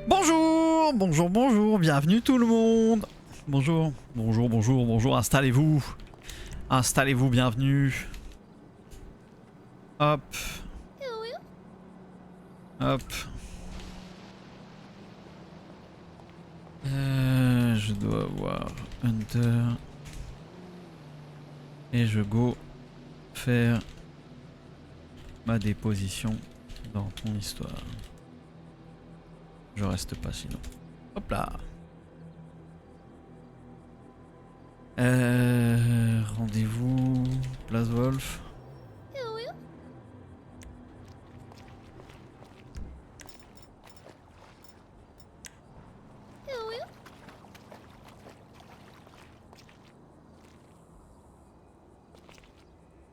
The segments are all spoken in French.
Bonjour, bonjour, bonjour, bienvenue tout le monde. Bonjour, bonjour, bonjour, bonjour, installez-vous. Installez-vous, bienvenue. Hop. Hop. Je dois avoir Hunter. Et je go faire ma déposition dans ton histoire. Je reste pas sinon. Hop là. Rendez-vous Place Wolf.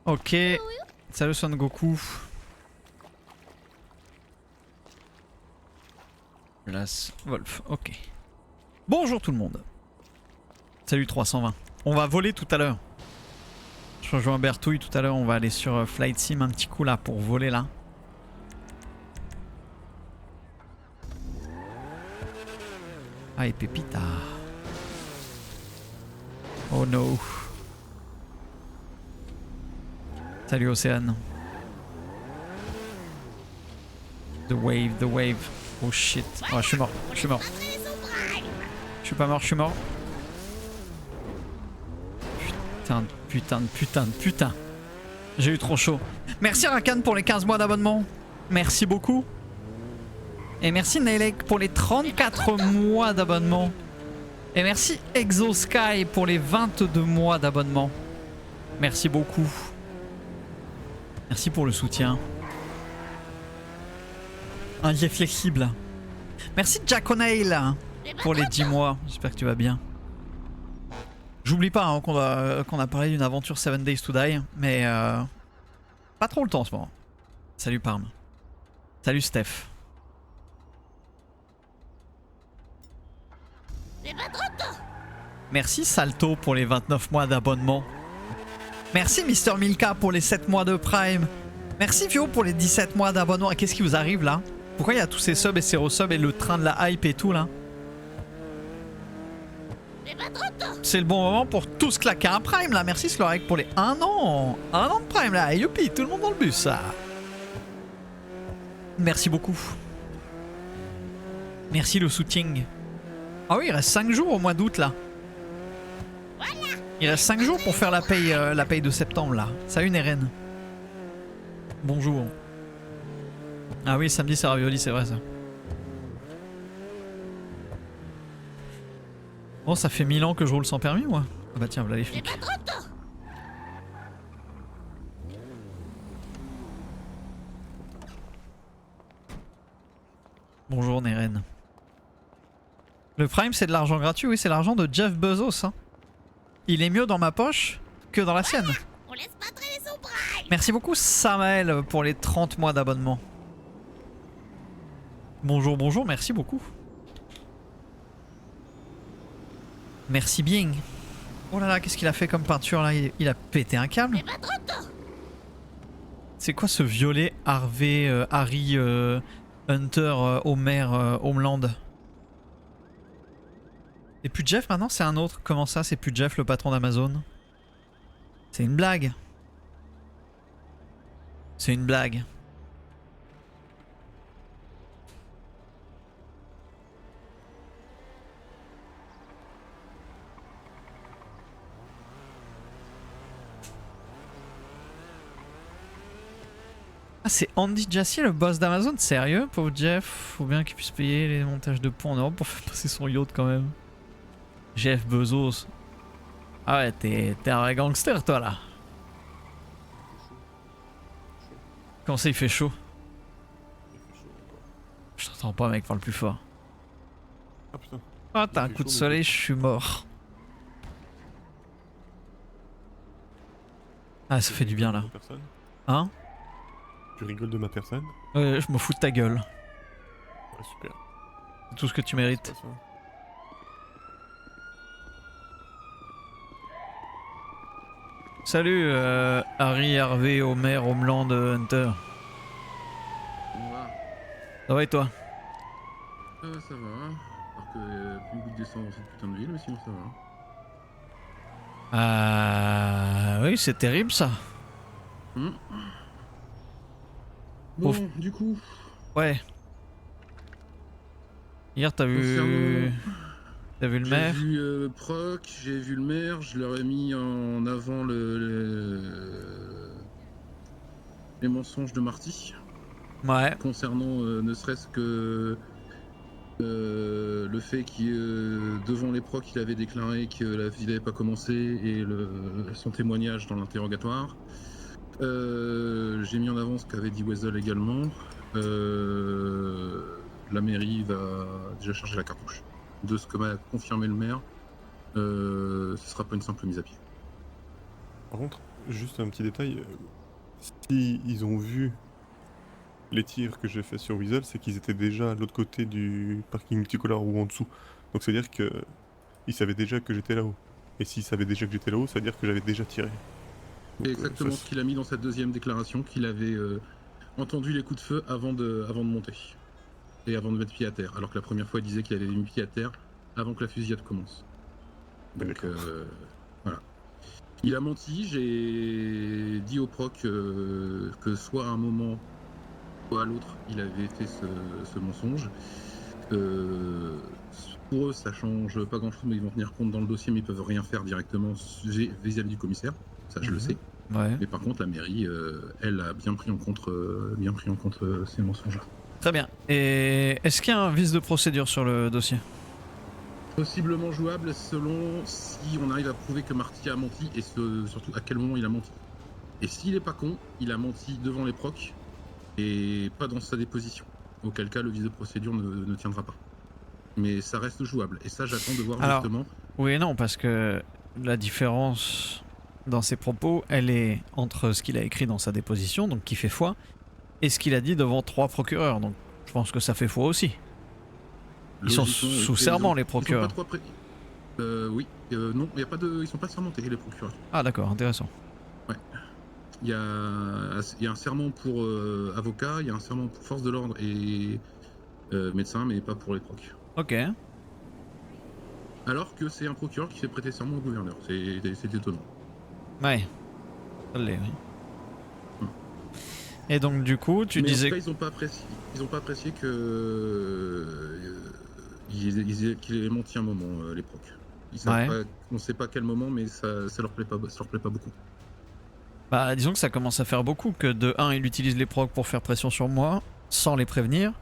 Ok. Salut Son Goku. Place Wolf. Ok. Bonjour tout le monde. Salut 320. On va voler tout à l'heure. Je rejoins Bertouille tout à l'heure. On va aller sur Flight Sim un petit coup là pour voler là. Ah et Pépita. Oh no. Salut Océane. The wave, the wave. Oh shit. Oh je suis mort, je suis mort. Je suis pas mort, je suis mort. Putain de putain de putain de putain. J'ai eu trop chaud. Merci Rakan pour les 15 mois d'abonnement. Merci beaucoup. Et merci Nelek pour les 34 mois d'abonnement. Et merci Exosky pour les 22 mois d'abonnement. Merci beaucoup. Merci pour le soutien. Un lien flexible. Merci Jack O'Neill pour les 10 mois. J'espère que tu vas bien. J'oublie pas hein, qu'on a parlé d'une aventure 7 Days to Die. Mais pas trop le temps en ce moment. Salut Parm. Salut Steph. Merci Salto pour les 29 mois d'abonnement. Merci Mister Milka pour les 7 mois de Prime. Merci Vio pour les 17 mois d'abonnement. Qu'est-ce qui vous arrive là? Pourquoi il y a tous ces subs et ces resubs et le train de la hype et tout là? C'est le bon moment pour tous claquer un Prime là. Merci Slorek pour les 1 an. 1 an de Prime là. Youpi, tout le monde dans le bus ça. Merci beaucoup. Merci le soutien. Ah oui, il reste 5 jours au mois d'août là. Il reste 5 jours pour faire la paye de septembre là. Salut Neren. Bonjour. Ah oui, samedi c'est ravioli, c'est vrai ça. Bon, ça fait 1000 ans que je roule sans permis moi. Ah bah tiens, voilà les flics. Bonjour Neren. Le Prime c'est de l'argent gratuit, oui c'est l'argent de Jeff Bezos. Hein. Il est mieux dans ma poche que dans la sienne. Merci beaucoup Samael pour les 30 mois d'abonnement. Bonjour, bonjour, merci beaucoup. Merci bien. Oh là là, qu'est-ce qu'il a fait comme peinture là? Il a pété un câble. C'est quoi ce violet Harvey, Harry, Hunter, Homer, Homeland? C'est plus Jeff maintenant, c'est un autre. Comment ça, c'est plus Jeff le patron d'Amazon? C'est une blague. C'est une blague. Ah, c'est Andy Jassy le boss d'Amazon? Sérieux? Pauvre Jeff, faut bien qu'il puisse payer les montages de pont en Europe pour faire passer son yacht quand même. Jeff Bezos. Ah ouais, t'es un vrai gangster toi là. Comment ça il fait chaud? Je t'entends pas mec, parle plus fort. Ah putain. Ah t'as un coup de soleil, je suis mort. Ah ça fait du bien là. Hein? Tu rigoles de ma personne? Ouais, je me fous de ta gueule. Ouais, super. C'est tout ce que tu mérites. C'est pas ça. Salut Harry, Harvey, Homer, Homeland, Hunter. Ça va et toi? Ça va. Alors que plus une goutte d'essence dans cette putain de ville, mais sinon ça va. Oui, c'est terrible ça. Bon, Pauvre. du coup, Ouais. Hier, concernant... T'as vu le J'ai maire? vu Proc, j'ai vu le maire, je leur ai mis en avant les mensonges de Marty, Ouais. concernant ne serait-ce que le fait qu'il devant les procs il avait déclaré que la visite n'avait pas commencé et son témoignage dans l'interrogatoire. J'ai mis en avant ce qu'avait dit Weasel également. La mairie va déjà charger la cartouche. De ce que m'a confirmé le maire, ce sera pas une simple mise à pied. Par contre, juste un petit détail. Si ils ont vu les tirs que j'ai fait sur Weasel, c'est qu'ils étaient déjà à l'autre côté du parking multicolore ou en dessous. Donc c'est à dire que ils savaient déjà que j'étais là-haut. Et s'ils savaient déjà que j'étais là-haut, ça veut dire que j'avais déjà tiré. C'est Donc, exactement ce qu'il a mis dans sa deuxième déclaration, qu'il avait entendu les coups de feu avant de monter et avant de mettre pied à terre. Alors que la première fois, il disait qu'il avait mis pied à terre avant que la fusillade commence. Donc D'accord. voilà. Il a menti. J'ai dit au proc que soit à un moment, soit à l'autre, il avait fait ce mensonge. Pour eux, ça change pas grand-chose, mais ils vont tenir compte dans le dossier, mais ils peuvent rien faire directement vis-à-vis du commissaire. Ça, je le sais. Ouais. Mais par contre, la mairie, elle a bien pris en compte, ces mensonges. Très bien. Et est-ce qu'il y a un vice de procédure sur le dossier? Possiblement jouable selon si on arrive à prouver que Marty a menti et surtout à quel moment il a menti. Et s'il est pas con, il a menti devant les procs et pas dans sa déposition. Auquel cas, le vice de procédure ne tiendra pas. Mais ça reste jouable. Et ça, j'attends de voir Alors, justement. oui et non, parce que la différence dans ses propos, elle est entre ce qu'il a écrit dans sa déposition, donc qui fait foi, et ce qu'il a dit devant 3 procureurs. Donc je pense que ça fait foi aussi. Ils sont Logiquement, oui. sous serment, les Ils sont procureurs. pas trop oui. Non, y a pas de... ils sont pas sermentés, les procureurs. Ah d'accord, intéressant. Il y a un serment pour avocat, il y a un serment pour force de l'ordre et médecin, mais pas pour les procs. Ok. Alors que c'est un procureur qui fait prêter serment au gouverneur. C'est étonnant. Ouais. Ça l'est, oui. Hmm. Et donc du coup, tu mais disais... en tout cas, ils ont pas apprécié qu'il ait menti un moment, les procs. Ils savent Ouais. pas, on sait pas à quel moment, mais ça leur plaît pas beaucoup. Bah disons que ça commence à faire beaucoup, que de 1, il utilise les procs pour faire pression sur moi, sans les prévenir,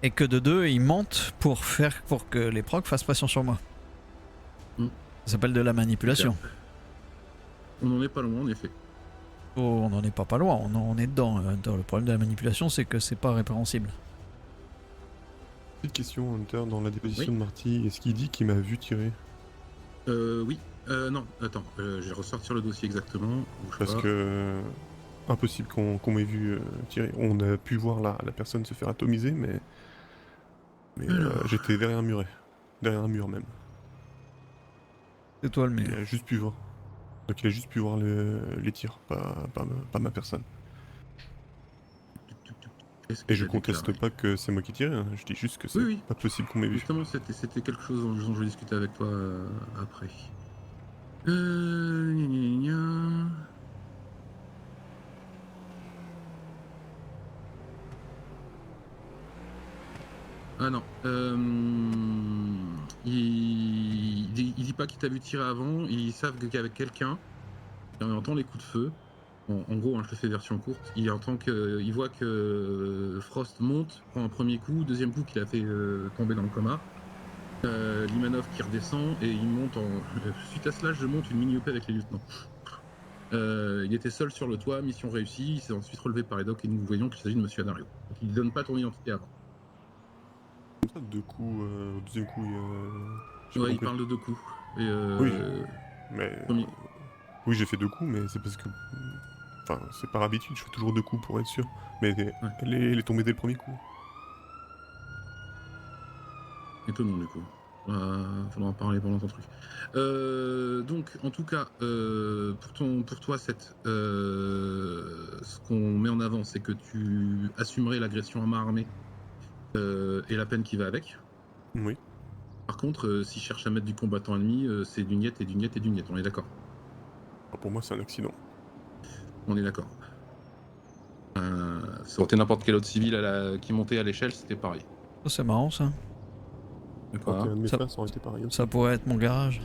et que de 2, il mente pour que les procs fassent pression sur moi. Ça s'appelle de la manipulation. On n'en est pas loin, en effet. Oh, on n'en est pas loin, on est dedans. Le problème de la manipulation, c'est que c'est pas répréhensible. Petite question, Hunter, dans la déposition Oui. de Marty, est-ce qu'il dit qu'il m'a vu tirer? Oui. Non, attends, je vais ressortir le dossier exactement. Parce que impossible qu'on m'ait vu tirer. On a pu voir la personne se faire atomiser, mais j'étais derrière un muret. Derrière un mur même. C'est toi le Il meilleur. a juste pu voir. Donc il a juste pu voir les tirs, pas ma personne. Et je conteste pas que c'est moi qui tirais, hein. Je dis juste que c'est Oui. pas possible qu'on m'ait vu. Justement, c'était quelque chose dont je vais discuter avec toi après. Gna, gna, gna. Ah non. Il dit pas qu'il t'a vu tirer avant. Ils savent qu'avec quelqu'un, il entend les coups de feu. En gros, hein, je te fais version courte. Il voit que Frost monte, prend un premier coup, deuxième coup qu'il a fait tomber dans le coma. Limanov qui redescend et il monte suite à cela, je monte une mini-OP avec les lieutenants. Il était seul sur le toit, mission réussie. Il s'est ensuite relevé par les docs et nous voyons qu'il s'agit de Monsieur Anario. Donc il ne donne pas ton identité avant. Comme ça, deux coups, au deuxième coup, j'ai pas Ouais, il compris. parle de 2 coups. Et Oui, mais... premier- Oui, j'ai fait 2 coups, mais c'est parce que... Enfin, c'est par habitude, je fais toujours 2 coups pour être sûr. Mais elle est tombée dès le premier coup. étonnant du coup. Faudra en parler pendant ton truc. Donc, en tout cas, pour toi, ce qu'on met en avant, c'est que tu assumerais l'agression à main armée et la peine qui va avec. Oui. Par contre, s'il cherche à mettre du combattant ennemi, c'est du niet et du niet et du niet, on est d'accord. Alors, pour moi, c'est un accident. On est d'accord. Ça aurait été n'importe quel autre civil qui montait à l'échelle, c'était pareil. Ça, c'est marrant ça. D'accord. Quand un de mes Ça- frères, ça aurait été pareil aussi. Ça pourrait être mon garage.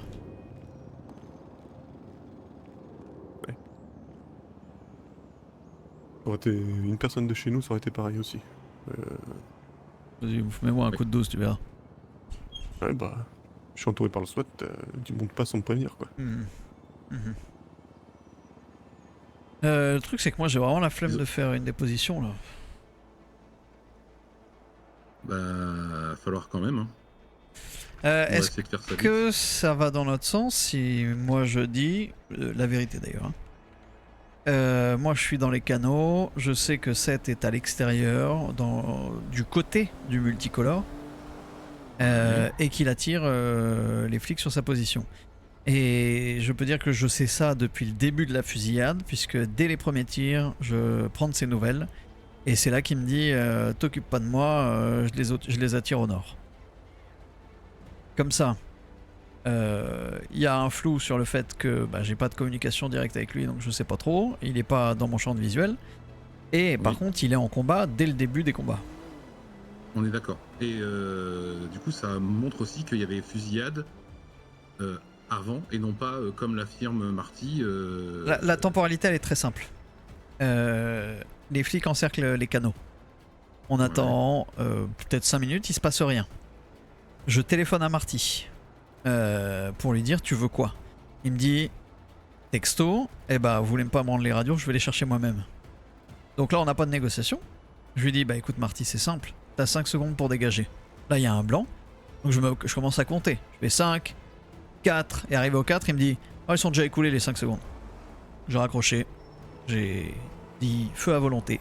Ça aurait été une personne de chez nous, ça aurait été pareil aussi. Vas-y, mets-moi un Oui. coup de 12, tu verras. Ouais, bah, je suis entouré par le SWAT, tu montes pas sans me prévenir, quoi. Mhm. Mhm. Le truc, c'est que moi, j'ai vraiment la flemme de faire une déposition là. Bah, falloir quand même. Hein. On va Est-ce essayer de faire ça vite. que ça va dans notre sens si moi je dis la vérité d'ailleurs, hein. Moi je suis dans les canaux, je sais que Seth est à l'extérieur, du côté du multicolore, et qu'il attire les flics sur sa position. Et je peux dire que je sais ça depuis le début de la fusillade, puisque dès les premiers tirs, je prends de ses nouvelles, et c'est là qu'il me dit t'occupe pas de moi, je les attire au nord. Comme ça. Il y a un flou sur le fait que j'ai pas de communication directe avec lui, donc je sais pas trop. Il est pas dans mon champ de visuel. Et par Oui. contre, il est en combat dès le début des combats. On est d'accord. Et du coup, ça montre aussi qu'il y avait fusillade avant, et non pas comme l'affirme Marty. La temporalité, elle est très simple. Les flics encerclent les canaux. On attend peut-être 5 minutes, il se passe rien. Je téléphone à Marty pour lui dire tu veux quoi. Il me dit texto, vous voulez pas me rendre les radios, je vais les chercher moi-même. Donc là on n'a pas de négociation. Je lui dis écoute Marty, c'est simple, t'as 5 secondes pour dégager. Là il y a un blanc, donc je commence à compter. Je fais 5, 4, et arrivé au 4 il me dit ils sont déjà écoulés les 5 secondes. J'ai raccroché, j'ai dit feu à volonté.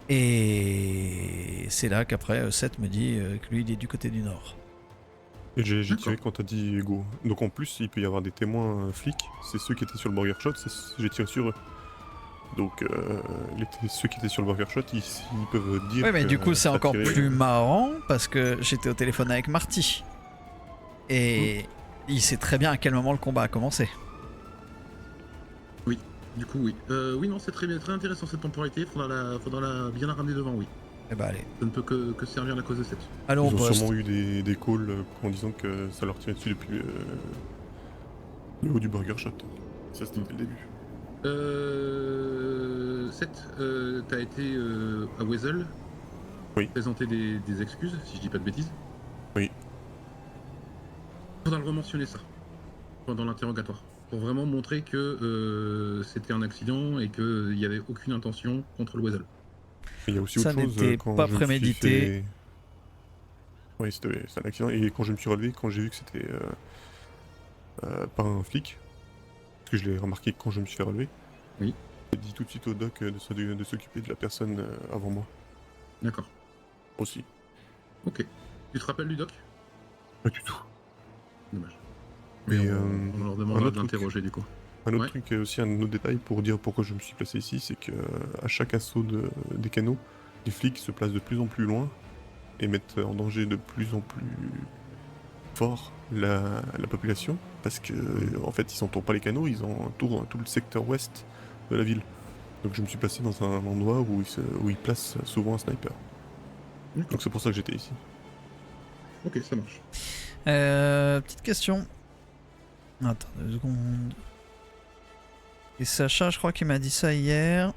Et c'est là qu'après Seth me dit que lui il est du côté du nord. Et j'ai D'accord. tiré quand t'as dit go. Donc en plus, il peut y avoir des témoins flics, c'est ceux qui étaient sur le burger shot, j'ai tiré sur eux. Donc ceux qui étaient sur le burger shot, ils peuvent dire. Ouais, mais que du coup c'est t'as encore tiré. plus marrant parce que j'étais au téléphone avec Marty. Et il sait très bien à quel moment le combat a commencé. Du coup, oui. Oui, non, c'est très intéressant cette temporalité. Faudra bien la ramener devant, oui. Et allez. Ça ne peut que servir la cause de cette. Allons Ils au ont poste. sûrement eu des calls en disant que ça leur tirait dessus depuis le haut du burger shot. Ça c'était dès le début. Seth, t'as été à Wesel. Oui. Présenter des excuses, si je dis pas de bêtises. Oui. Faudra le rementionner ça pendant l'interrogatoire. Pour vraiment montrer que c'était un accident et qu'il n'y avait aucune intention contre le Wesel. Il y a aussi Ça autre chose n'était quand pas je me suis prémédité. fait- Oui, c'est un accident. Et quand je me suis relevé, quand j'ai vu que c'était pas un flic, parce que je l'ai remarqué quand je me suis fait relever, Oui. j'ai dit tout de suite au doc de s'occuper de la personne avant moi D'accord. aussi. Ok. Tu te rappelles du doc? Pas du tout. Dommage. Mais, Mais on leur un demandera autre de l'interroger du coup. Un autre Ouais. truc aussi, un autre détail pour dire pourquoi je me suis placé ici, c'est que à chaque assaut des canaux, les flics se placent de plus en plus loin et mettent en danger de plus en plus fort la population, parce que en fait ils n'entourent pas les canaux, ils entourent tout le secteur ouest de la ville. Donc je me suis placé dans un endroit où ils placent souvent un sniper. D'accord. Donc c'est pour ça que j'étais ici. Ok, ça marche. Petite question. Attends 2 secondes. Et Sacha, je crois qu'il m'a dit ça hier.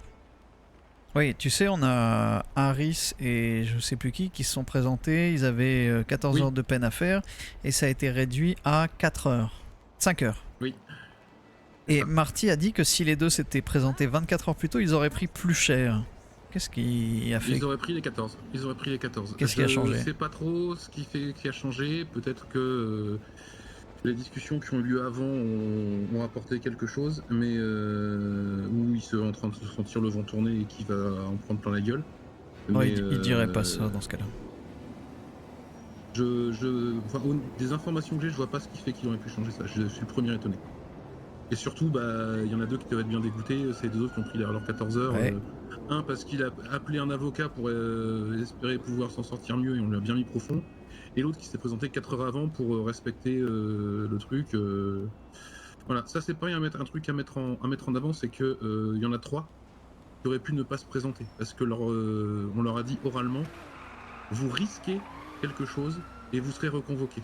Oui, tu sais, on a Harris et je sais plus qui se sont présentés. Ils avaient 14 Oui. heures de peine à faire et ça a été réduit à 4 heures. 5 heures. Oui. Et ça. Marty a dit que si les deux s'étaient présentés 24 heures plus tôt, ils auraient pris plus cher. Qu'est-ce qui a fait? Ils auraient pris les 14. Qu'est-ce qui a changé? Je sais pas trop ce qui a changé. Peut-être que les discussions qui ont eu lieu avant ont apporté quelque chose, mais où ils sont en train de se sentir le vent tourner et qui va en prendre plein la gueule. Non, Mais, il dirait pas ça dans ce cas-là. Des informations que j'ai, je vois pas ce qui fait qu'ils auraient pu changer ça. Je suis le premier étonné. Et surtout, il y en a deux qui doivent être bien dégoûtés. C'est deux autres qui ont pris leurs 14 heures. Ouais. Un parce qu'il a appelé un avocat pour espérer pouvoir s'en sortir mieux et on lui a bien mis profond. et l'autre qui s'est présenté 4 heures avant pour respecter le truc. Voilà, ça c'est pas un truc à mettre en avant, c'est que il y en a 3 qui auraient pu ne pas se présenter parce que on leur a dit oralement, vous risquez quelque chose et vous serez reconvoqué.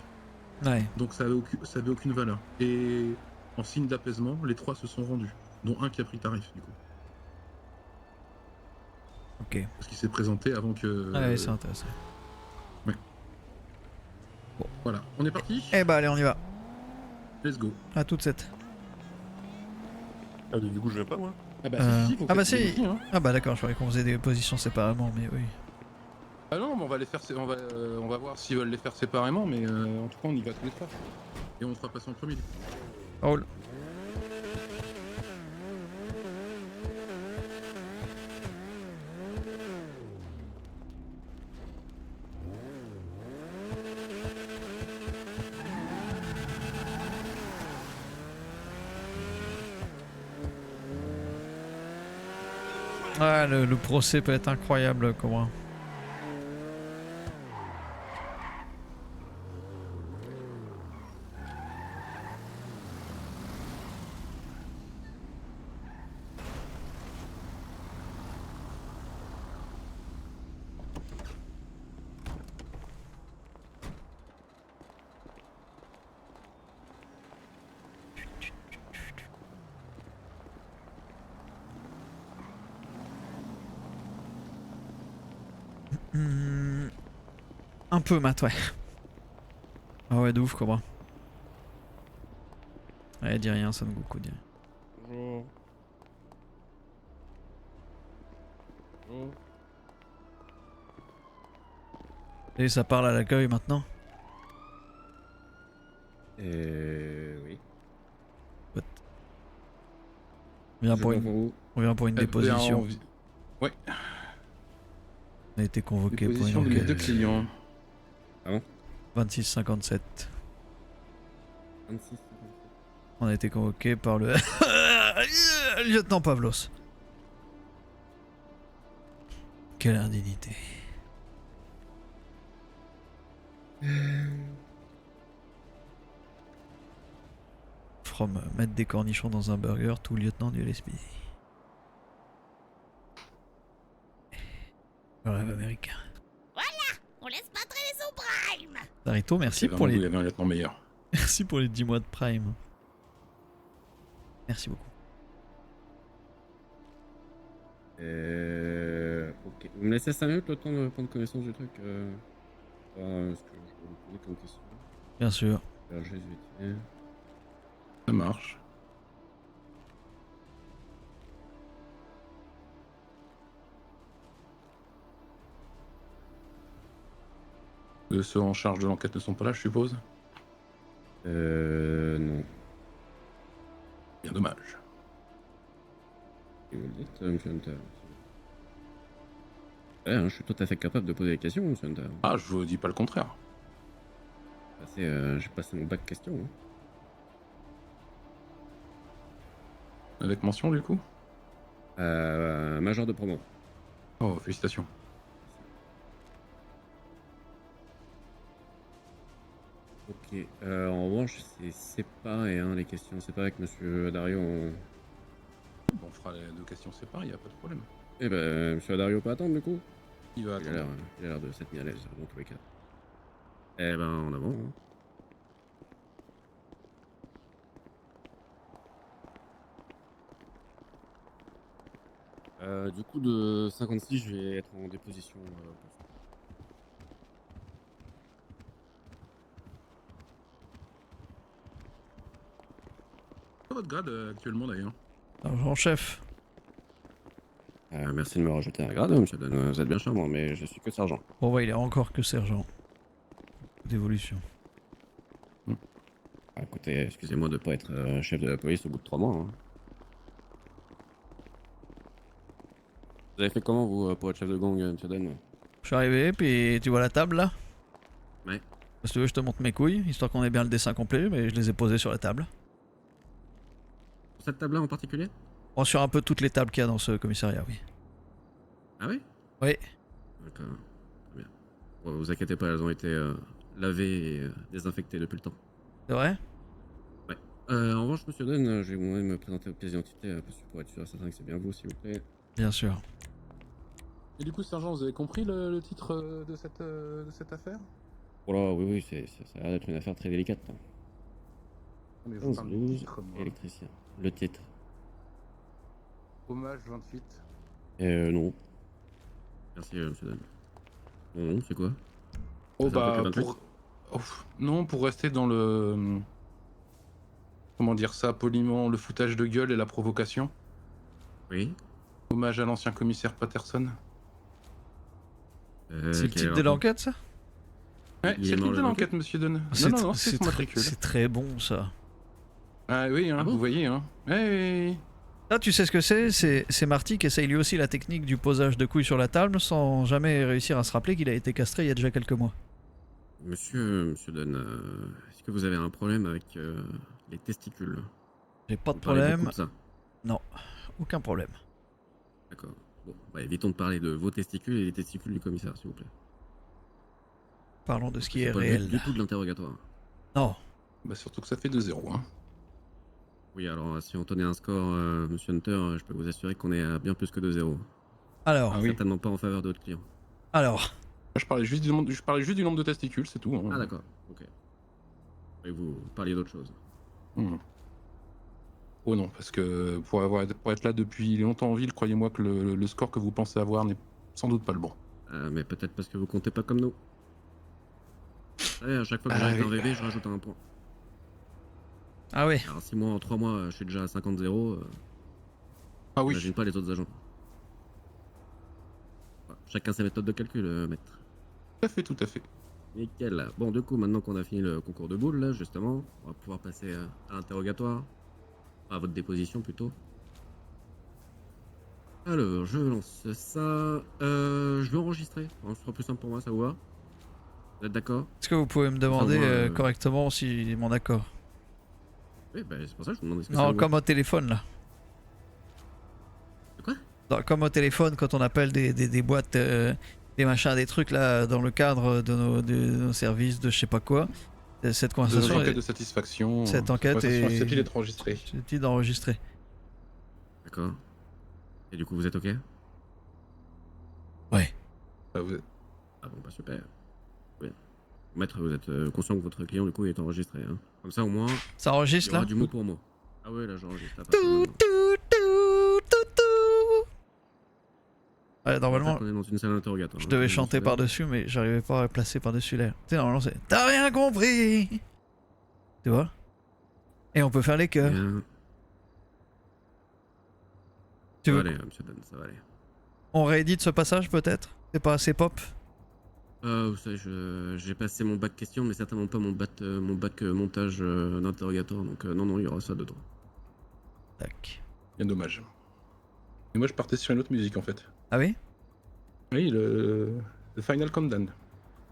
Ouais. Donc ça avait aucune valeur. Et en signe d'apaisement, les 3 se sont rendus, dont un qui a pris tarif du coup. Ok. Parce qu'il s'est présenté avant que. Ouais, c'est intéressant. Voilà, on est parti. Eh bah allez, on y va. Let's go. À toute cette. Ah, du coup, je viens pas, moi. Ah bah Ah bah si. Ah bah d'accord, je croyais qu'on faisait des positions séparément, mais oui. Ah non, mais on va les faire, on va voir s'ils veulent les faire séparément, mais en tout cas on y va tous les 3. Et on fera passer en premier. Oh. Ah, le procès peut être incroyable, comment. Un peu, Matt, ouais. Ah ouais, de ouf, Cobra. Ouais, dis rien, Son Goku, dis rien. Bonjour. Bonjour. Et ça parle à l'accueil maintenant. Oui. On vient Je pour viens une, vous. on vient pour une déposition. Ouais, On a été convoqué pour une déposition de mes enquête. 2 clients. 2657. 26. On a été convoqué par le lieutenant Pavlos. Quelle indignité. From mettre des cornichons dans un burger, tout lieutenant du LSPD. Le rêve américain. On laisse pas traîner son prime. Narito, merci C'est pour vraiment les... où il y avait un lieutenant meilleur. Merci pour les 10 mois de prime. Merci beaucoup. Ok. Vous me laissez 5 minutes le temps de prendre connaissance du truc ce que je vais vous poser comme question. Bien sûr. Alors, je vais vite. Ça marche. Ceux en charge de l'enquête ne sont pas là, je suppose. Non. Bien dommage. Et vous le dites, monsieur Hunter. Je suis tout à fait capable de poser des questions, monsieur Hunter. Ah, je vous dis pas le contraire. J'ai passé mon bac question. Hein. Avec mention du coup. Major de promo. Oh, félicitations. Ok. En revanche, c'est séparé, hein, les questions. C'est pas avec monsieur Dario. Bon, on fera les 2 questions séparées, y a pas de problème. Eh ben, monsieur Dario peut attendre, du coup. Il va Il a attendre. l'air de s'être mis à l'aise dans tous les cas. Eh ben, en avant. Hein. Du coup, de 56, je vais être en déposition. Quel est votre grade actuellement d'ailleurs? Sergent chef. Merci de me rajouter un grade, monsieur Dan. Vous êtes bien charmant, mais je suis que sergent. Bon ouais, il est encore que sergent. D'évolution. Écoutez, excusez-moi de pas être chef de la police au bout de 3 mois. Hein. Vous avez fait comment, vous, pour être chef de gang, monsieur Dan? Je suis arrivé, puis tu vois la table là? Ouais. Si tu veux, je te montre mes couilles, histoire qu'on ait bien le dessin complet, mais je les ai posées sur la table. Cette table-là en particulier? Bon, sur un peu toutes les tables qu'il y a dans ce commissariat, oui. Ah oui? Oui. D'accord. Très bien. Bon, vous inquiétez pas, elles ont été lavé et désinfecté depuis le temps. C'est vrai? En revanche, monsieur Dunn, je vais moi-même me présenter aux pièces d'identité pour être sûr et certain que c'est bien vous, s'il vous plaît. Bien sûr. Et du coup, Sergent, vous avez compris le titre de cette affaire? Oh là, oui, ça a l'air d'être une affaire très délicate. Hein. Mais je vous parle du 11-12, titre, moi. électricien. Le titre. Hommage 28. Non. Merci, monsieur Dunn. Non, c'est quoi? Oh Ça bah, fait que 28? non, pour rester dans le... Comment dire ça poliment, le foutage de gueule et la provocation. Oui. Hommage à l'ancien commissaire Patterson. C'est le quel est titre de rapport? l'enquête, ça? Ouais, Il est c'est le mort titre de le l'enquête, monsieur Dunn. C'est Non, c'est son matricule. c'est très bon, ça. Ah oui, hein, Ah bon vous voyez, hein. Oui. Là, tu sais ce que c'est? C'est Marty qui essaye lui aussi la technique du posage de couilles sur la table sans jamais réussir à se rappeler qu'il a été castré il y a déjà quelques mois. Monsieur Dunn, est-ce que vous avez un problème avec les testicules? J'ai pas de Vous parlez problème. beaucoup de ça. Non, aucun problème. D'accord. Bon, évitons de parler de vos testicules et des testicules du commissaire, s'il vous plaît. Parlons de ce qui est C'est pas le réel. but du tout de l'interrogatoire. Non, Bah surtout que ça fait 2-0, hein. Oui, alors si on tenait un score, monsieur Hunter, je peux vous assurer qu'on est à bien plus que 2-0. alors, Ah oui. Certainement pas en faveur de votre client. alors, Je parlais juste du nombre de testicules, c'est tout. Hein. Ah d'accord, ok. Et vous parliez d'autre chose. Hmm. Oh non, parce que pour être là depuis longtemps en ville, croyez-moi que le score que vous pensez avoir n'est sans doute pas le bon. Mais peut-être parce que vous comptez pas comme nous. Vous savez, à chaque fois que Ah j'arrête un oui. VV, je rajoute un point. ah oui, Alors si moi en 3 mois je suis déjà à 50-0, Ah oui. j'imagine pas les autres agents. Voilà, chacun sa méthode de calcul, maître. Tout à fait. Nickel. Bon, du coup, maintenant qu'on a fini le concours de boules, là, justement, on va pouvoir passer à l'interrogatoire. À votre déposition, plutôt. Alors, je lance ça. Je vais enregistrer. Ce sera plus simple pour moi, ça vous va? Vous êtes d'accord? est-ce que vous pouvez me demander moi, correctement si mon accord? Oui, c'est pour ça que je vous demande ce que Non, ça comme au téléphone, là. Quoi? Comme au téléphone, quand on appelle des boîtes, des machins, des trucs, là, dans le cadre de nos services, de je sais pas quoi. Cette De conversation enquête est... de satisfaction. Cette enquête est... susceptible d'être enregistrée. C'est d'enregistrer. D'accord. Et du coup, vous êtes ok? Ouais. Ah, vous êtes- Ah bon, bah super. Oui. Maître, vous êtes conscient que votre client, du coup, est enregistré, hein? Comme ça, au moins, Ça il y enregistre, aura là? du mot pour mot. Ah ouais, là, j'enregistre. à partir de Tout, maintenant. tout, tout, tout, tout. Ouais, normalement, On est dans une salle d'interrogatoire. je hein, devais c'est chanter celui-là. par-dessus, mais j'arrivais pas à la placer par-dessus l'air. Tu sais, normalement, c'est « T'as rien compris !» Tu vois? Et on peut faire les chœurs. Bien. Tu Ça va veux aller, monsieur Dan, ça va aller. On réédite ce passage, peut-être? C'est pas assez pop? Vous savez, j'ai passé mon bac question, mais certainement pas mon bac montage d'interrogatoire, donc non, il y aura ça dedans. Tac. Bien dommage. Et moi, je partais sur une autre musique, en fait. Ah oui? Oui, le Final Countdown.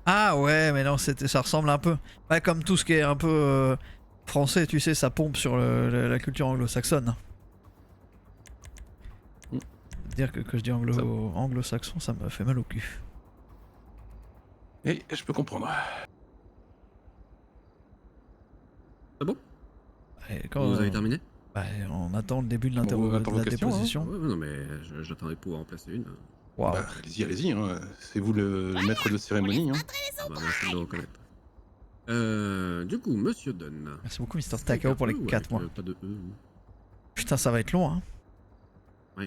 Ah ouais, mais non, ça ressemble un peu. Ouais, comme tout ce qui est un peu français, tu sais, ça pompe sur la culture anglo-saxonne. Mm. Dire que je dis anglo-saxon, ça me fait mal au cul. Et je peux comprendre. Ah bon? Et quand, Vous avez terminé? bah, on attend le début de, on attend de vos la questions, hein. déposition. Ouais, non, mais j'attendais de pouvoir en placer une. Waouh. Bah, allez-y, hein. C'est vous le maître de cérémonie, hein. Ah bah, merci de le reconnaître. Du coup, monsieur Dunn. Merci beaucoup, Mr. Takao, pour les 4 mois. Pas de E. Putain, ça va être long, hein.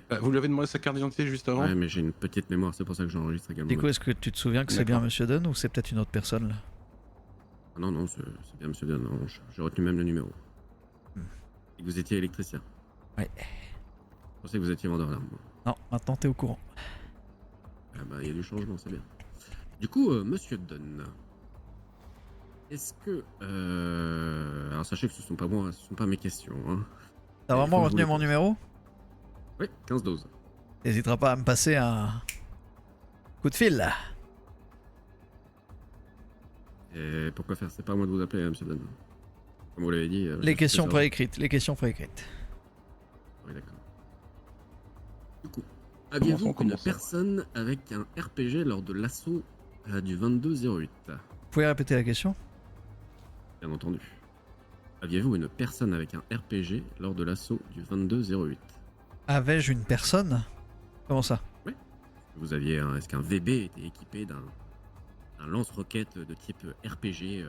Bah, vous lui avez demandé sa carte d'identité juste avant. Ouais, mais j'ai une petite mémoire, c'est pour ça que j'enregistre également. Du coup, est-ce que tu te souviens que c'est bien D'accord. Monsieur Dunn ou c'est peut-être une autre personne là? Ah non, c'est bien monsieur Dunn, non, j'ai retenu même le numéro. Et que vous étiez électricien. Ouais. Je pensais que vous étiez vendeur d'armes. Non, maintenant t'es au courant. Ah bah, il y a du changement, c'est bien. Du coup, monsieur Dunn, est-ce que... Alors sachez que ce sont pas moi, ce sont pas mes questions. Hein. T'as Et vraiment faut retenu vous mon les- numéro? Oui, 15-12. T'hésiteras pas à me passer un coup de fil là. Et pourquoi faire? C'est pas à moi de vous appeler, monsieur Dunn. Comme vous l'avez dit... je Les suis questions le serveur. préécrites, les questions préécrites. Oui, d'accord. Du coup, aviez-vous une commence. personne avec un RPG lors de l'assaut du 22-08? pouvez répéter la question? Bien entendu. Aviez-vous une personne avec un RPG lors de l'assaut du 22-08? Avais-je une personne? Comment ça? Vous aviez est-ce qu'un VB était équipé d'un lance-roquette de type RPG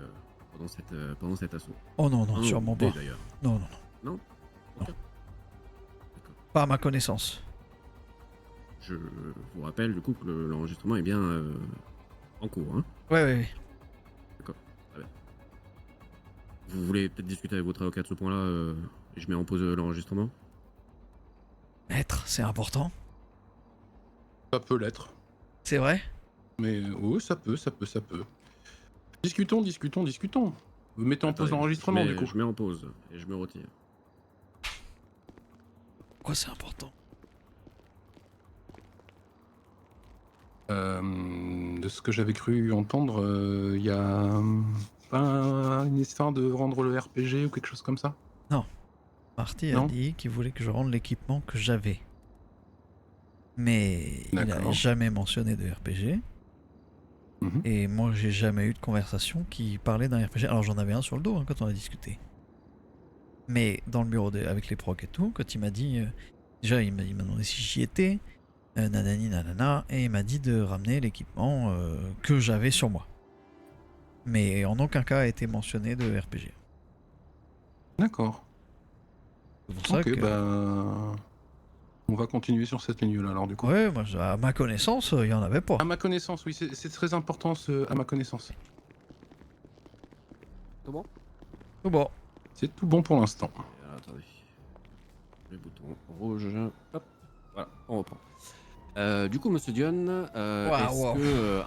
pendant cet assaut? Oh non, non, Un sûrement ou deux, pas. d'ailleurs. Non, non, non. Non. Non. Ok. Pas à ma connaissance. Je vous rappelle du coup que l'enregistrement est bien en cours. Hein. Ouais, ouais, ouais. Vous voulez peut-être discuter avec votre avocat de ce point-là et je mets en pause l'enregistrement? Maître, c'est important. Ça peut l'être. C'est vrai? Mais oui, ça peut. Discutons. Vous mettez en pause Attendez, l'enregistrement je du coup. mets en pause et je me retire. Pourquoi c'est important? De ce que j'avais cru entendre, il y a pas une histoire de rendre le RPG ou quelque chose comme ça? Marty a Non. dit qu'il voulait que je rende l'équipement que j'avais. Mais il n'a D'accord. jamais mentionné de RPG. Mhm. Et moi, j'ai jamais eu de conversation qui parlait d'un RPG. Alors, j'en avais un sur le dos quand on a discuté. Mais dans le bureau avec les procs et tout, quand il m'a dit. Déjà, il m'a demandé si j'y étais. Nanani, nanana. Et il m'a dit de ramener l'équipement que j'avais sur moi. Mais en aucun cas a été mentionné de RPG. D'accord. C'est pour ça Ok, que. bah. On va continuer sur cette ligne-là alors du coup. Ouais, moi, à ma connaissance, il y en avait pas. À ma connaissance, oui, c'est très important à ma connaissance. C'est bon? Tout bon. C'est tout bon pour l'instant. Alors, attendez. Le bouton rouge. Hop. Voilà, on reprend. Du coup, monsieur Dion, est-ce Waouh. que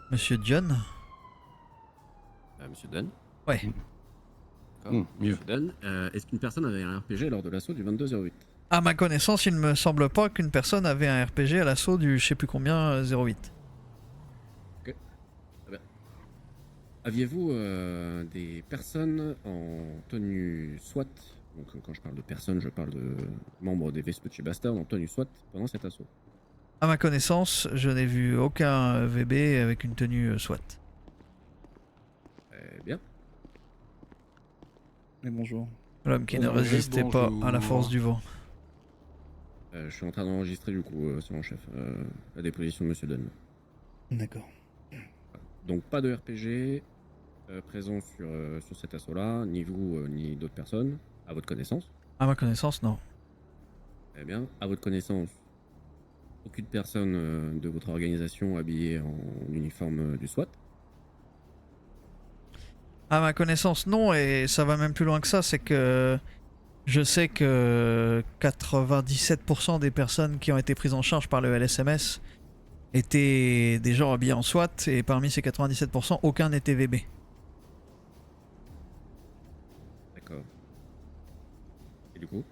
Monsieur John? monsieur Dunn? Ouais. D'accord. Mieux. Monsieur Dunn, est-ce qu'une personne avait un RPG lors de l'assaut du 22-08? À ma connaissance, il ne me semble pas qu'une personne avait un RPG à l'assaut du je sais plus combien 08. Aviez-vous des personnes en tenue SWAT? Donc quand je parle de personnes, je parle de membres des Vespucci Bastards en tenue SWAT pendant cet assaut. À ma connaissance, je n'ai vu aucun VB avec une tenue SWAT. Très bien. Mais bonjour. L'homme qui ne Bonjour. résistait pas à la force du vent. Je suis en train d'enregistrer du coup, selon chef, la déposition de monsieur Dunn. D'accord. Donc pas de RPG présent sur cet assaut-là, ni vous, ni d'autres personnes, à votre connaissance. À ma connaissance, non. Très bien. À votre connaissance, aucune personne de votre organisation habillée en uniforme du SWAT. À ma connaissance, non, et ça va même plus loin que ça, c'est que je sais que 97% des personnes qui ont été prises en charge par le LSMS étaient des gens habillés en SWAT, et parmi ces 97%, aucun n'était VB. D'accord. Et du coup,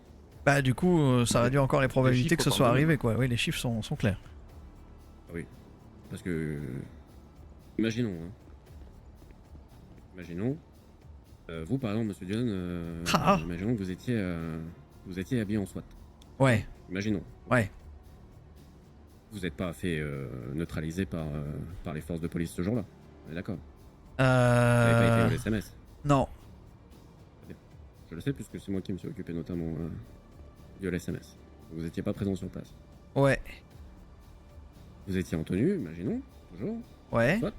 Bah du coup, ça réduit encore les probabilités chiffres que ce parlent soit d'eux-mêmes. arrivé, quoi. Oui, les chiffres sont clairs. parce que imaginons, hein. Imaginons, vous par exemple, monsieur Dion, Ah. imaginons que vous étiez habillé en SWAT. Ouais, Imaginons. ouais. Vous n'êtes pas fait neutraliser par les forces de police ce jour-là. On est d'accord. Vous Euh... n'avez pas été au SMS. Non. Je le sais puisque c'est moi qui me suis occupé notamment du LSMS. Vous n'étiez pas présent sur place. Ouais. Vous étiez en tenue, imaginons, toujours. Ouais. SWAT.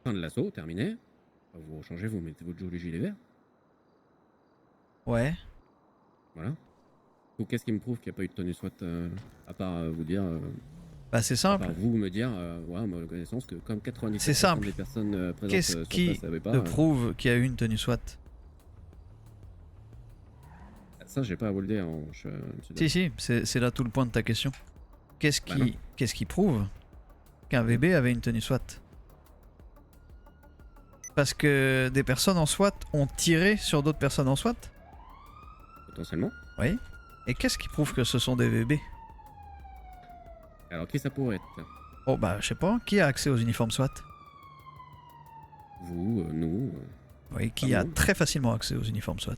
Fin de l'assaut, terminé. Vous rechangez, vous mettez votre joli gilet vert. Ouais. Voilà. Donc qu'est-ce qui me prouve qu'il n'y a pas eu de tenue SWAT à part vous dire, Bah c'est à simple. part vous me dire, ouais, ma connaissance que comme 97% C'est simple. des personnes présentes Qu'est-ce sur qui place n'avaient pas. te prouve qu'il y a eu une tenue SWAT? Ça, j'ai pas à vous le dire, hein, monsieur Si, si, c'est là tout le point de ta question. Qu'est-ce Bah non. qui prouve qu'un VB avait une tenue SWAT? Parce que des personnes en SWAT ont tiré sur d'autres personnes en SWAT? Potentiellement. Oui. Et qu'est-ce qui prouve que ce sont des VB? Alors qui ça pourrait être? Oh bah je sais pas, qui a accès aux uniformes SWAT? Vous, nous. Oui, qui Ah a bon. très facilement accès aux uniformes SWAT.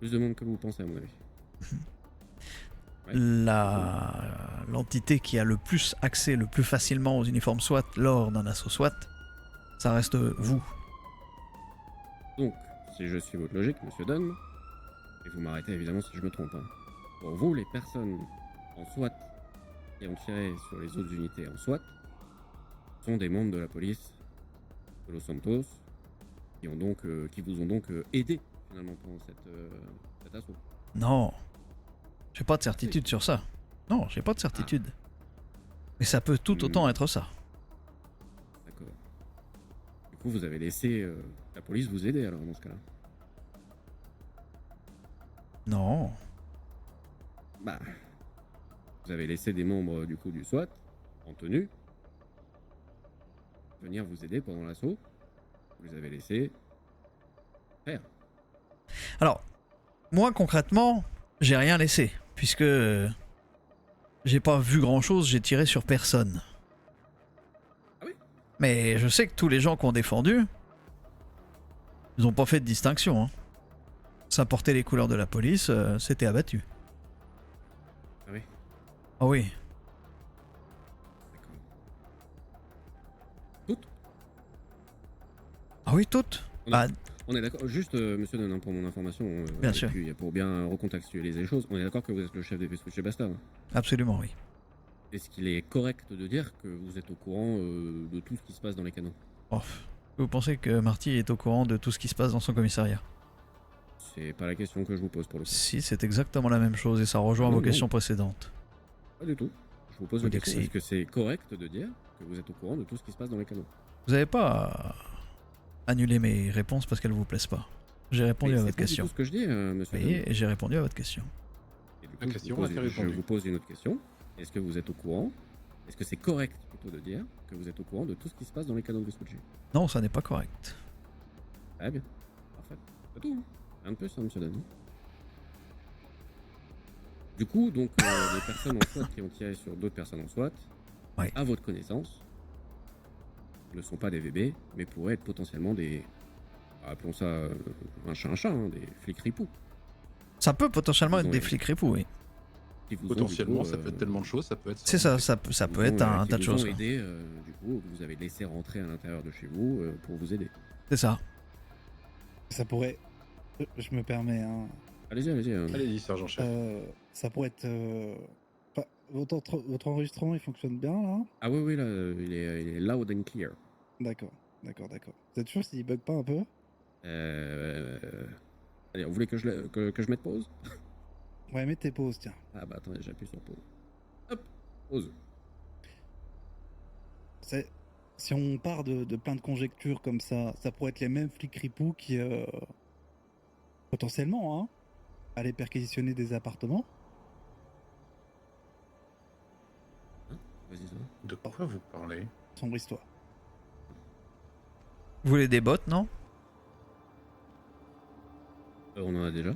Plus de monde que vous pensez à mon avis. Ouais. La l'entité qui a le plus accès le plus facilement aux uniformes SWAT lors d'un assaut SWAT, ça reste vous. Donc, si je suis votre logique, monsieur Dunn, et vous m'arrêtez évidemment si je me trompe, hein, pour vous, les personnes en SWAT qui ont tiré sur les autres unités en SWAT sont des membres de la police de Los Santos qui vous ont donc aidé finalement pendant cet assaut. Non, j'ai pas de certitude sur ça. Non, j'ai pas de certitude. Mais ça peut tout autant être ça. D'accord. Du coup, vous avez laissé la police vous aider alors dans ce cas-là. Non. Bah, vous avez laissé des membres du coup du SWAT en tenue venir vous aider pendant l'assaut. Vous les avez laissés faire. Alors, moi concrètement, j'ai rien laissé, puisque j'ai pas vu grand chose, j'ai tiré sur personne. Ah oui? Mais je sais que tous les gens qui ont défendu, ils ont pas fait de distinction. Hein. Ça portait les couleurs de la police, c'était abattu. Ah oui? Ah oui. D'accord. Toutes? Ah oui, toutes. On est d'accord, juste monsieur Dunn, pour mon information, Bien et sûr. puis pour bien recontextualiser les choses, on est d'accord que vous êtes le chef des Vespucci Bastard. Absolument, oui. Est-ce qu'il est correct de dire que vous êtes au courant de tout ce qui se passe dans les canons? Oh, vous pensez que Marty est au courant de tout ce qui se passe dans son commissariat? C'est pas la question que je vous pose pour le coup. Si, c'est exactement la même chose et ça rejoint Non, vos non. questions précédentes. Pas du tout. Je vous pose Vous la dites question, que est-ce que c'est correct de dire que vous êtes au courant de tout ce qui se passe dans les canons? Vous n'avez pas annulé mes réponses parce qu'elles vous plaisent pas. J'ai répondu Mais à c'est votre pas du question. tout ce que je dis, monsieur Oui, Dunn. et j'ai répondu à votre question. Et du La coup, question je vous a été pose- je répondue. vous pose une autre question. Est-ce que vous êtes au courant? Est-ce que c'est correct plutôt de dire que vous êtes au courant de tout ce qui se passe dans les canons de Vespucci? Non, ça n'est pas correct. Très bien. Parfait. C'est tout. Hein. Rien de plus, hein, monsieur Dunn. Du coup, donc, les personnes en SWAT qui ont tiré sur d'autres personnes en SWAT, Ouais. à votre connaissance, ne sont pas des VB, mais pourraient être potentiellement des... Appelons ça un chat, hein, des flics ripoux. Ça peut potentiellement Ils être ont des les- flics ripoux, oui. qui vous ont, Potentiellement, du coup, ça peut être tellement de choses, ça peut être. C'est ça, ça qui peut vous être ont, un qui tas de vous ont choses. quoi. aidé, du coup, que vous avez laissé rentrer à l'intérieur de chez vous pour vous aider. C'est ça. Ça pourrait. Je me permets, hein. Allez-y, allez-y. Allez-y, sergent-chef. Ça pourrait être. Enfin, votre enregistrement il fonctionne bien là? Ah oui, oui, là, il est loud and clear. D'accord. Vous êtes sûr s'il bug pas un peu? Allez, vous voulez que je mette pause? Ouais, mets tes pauses, tiens. Ah bah attendez, j'appuie sur pause. Hop, pause. Si on part de plein de conjectures comme ça pourrait être les mêmes flics ripoux qui, potentiellement, hein, allaient perquisitionner des appartements. Vas-y, ça. De quoi vous parlez? Sombre histoire. Vous voulez des bottes, non? On en a déjà.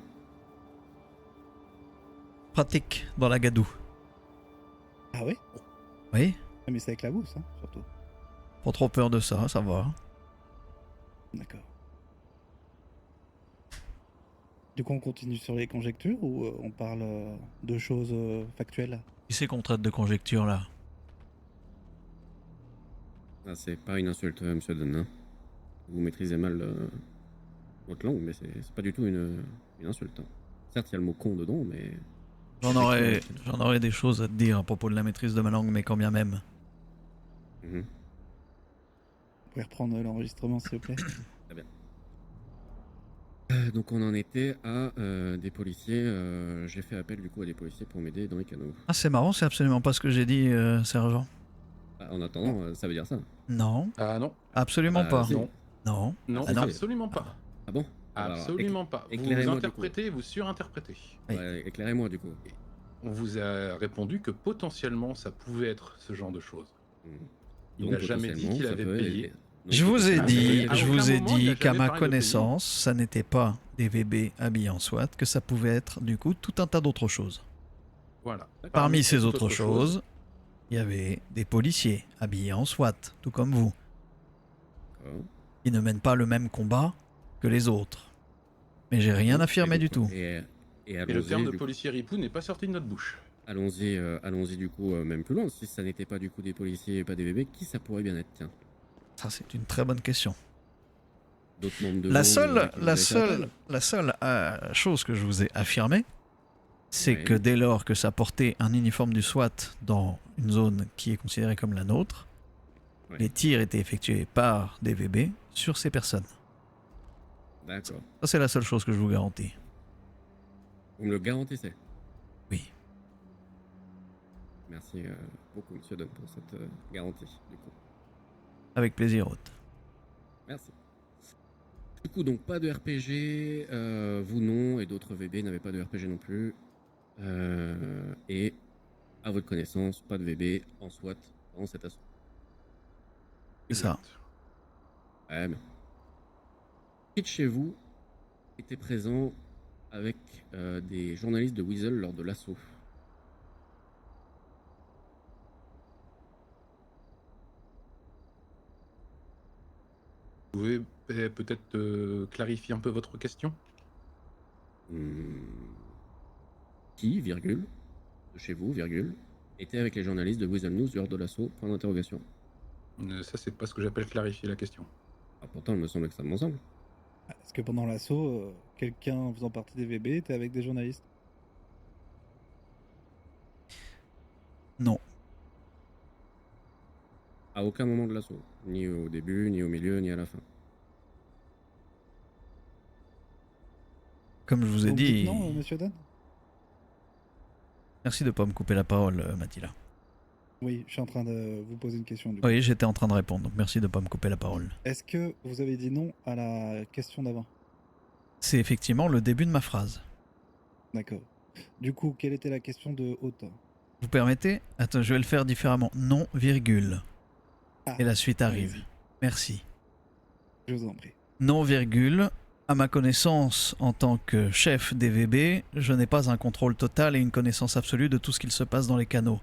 Pratique dans la gadoue. Ah ouais? Oui? Ah, mais c'est avec la bourse, hein, surtout. Pas trop peur de ça, ça va. D'accord. Du coup, on continue sur les conjectures ou on parle de choses factuelles? Qui c'est qu'on traite de conjecture là? Ah, c'est pas une insulte, monsieur Dunn. Hein. Vous maîtrisez mal votre langue, mais c'est pas du tout une insulte. Hein. Certes, il y a le mot con dedans, mais... J'en aurais des choses à te dire à propos de la maîtrise de ma langue, mais quand bien même. Mhm. Vous pouvez reprendre l'enregistrement, s'il vous plaît? Donc on en était à des policiers. J'ai fait appel du coup à des policiers pour m'aider dans les canaux. Ah, c'est marrant, c'est absolument pas ce que j'ai dit, sergent. Ah, en attendant, ça veut dire ça. Non, Ah non, absolument Ah, pas. si. non, Non. non, Ah non. absolument pas. Ah bon? Alors, Absolument pas. Vous éclairez-moi, du interprétez, vous surinterprétez. Oui. Ouais, éclairez-moi du coup. On vous a répondu que potentiellement ça pouvait être ce genre de choses. Hmm. Il Donc, n'a jamais dit potentiellement, qu'il ça avait peut payé. être- Je vous ai Ah, dit, à je aucun vous ai moment, il a dit qu'à jamais ma parlé de connaissance, ça n'était pas des VB habillés en SWAT, que ça pouvait être du coup tout un tas d'autres choses. Voilà. Parmi ces toute autres autre choses, il y avait des policiers habillés en SWAT, tout comme vous, D'accord. qui ne mènent pas le même combat que les autres. Mais j'ai rien affirmé du tout. Et Et le terme de policier ripou n'est pas sorti de notre bouche. allons-y du coup même plus loin. Si ça n'était pas du coup des policiers et pas des bébés, qui ça pourrait bien être? Tiens, Ça, c'est une très bonne question. d'autres membres de La gang, seule, qui vous la avaient fait appel seule, la seule chose que je vous ai affirmée, c'est Ouais. que dès lors que ça portait un uniforme du SWAT dans une zone qui est considérée comme la nôtre, Ouais. les tirs étaient effectués par des VB sur ces personnes. D'accord. Ça, c'est la seule chose que je vous garantis. Vous me le garantissez? Oui. Merci beaucoup, monsieur Dunn, pour cette garantie, du coup. Avec plaisir, hôte. Merci. Du coup, donc pas de RPG, vous non, et d'autres VB n'avaient pas de RPG non plus. Et à votre connaissance, pas de VB en SWAT dans cet assaut. C'est ça. Ouais, mais... Qui de chez vous était présent avec des journalistes de Weasel lors de l'assaut? Vous pouvez peut-être clarifier un peu votre question? Qui, virgule, de chez vous, virgule, était avec les journalistes de Weasel News lors de l'assaut? Point d'interrogation. Ça, c'est pas ce que j'appelle clarifier la question. Ah, pourtant, il me semble que ça m'ensemble. Est-ce que pendant l'assaut, quelqu'un faisant partie des VB était avec des journalistes? Non. À aucun moment de l'assaut. Ni au début, ni au milieu, ni à la fin. Comme je vous ai Vous me dites dit... non, monsieur Dan? Merci de ne pas me couper la parole, Mathila. Oui, je suis en train de vous poser une question du coup. Oui, j'étais en train de répondre, donc merci de ne pas me couper la parole. Est-ce que vous avez dit non à la question d'avant? C'est effectivement le début de ma phrase. D'accord. Du coup, quelle était la question de Haute? Vous permettez? Attends, je vais le faire différemment. Non, virgule. Ah, Et la suite arrive. allez-y. Merci. Je vous en prie. Non, virgule. À ma connaissance, en tant que chef des VB, je n'ai pas un contrôle total et une connaissance absolue de tout ce qu'il se passe dans les canaux.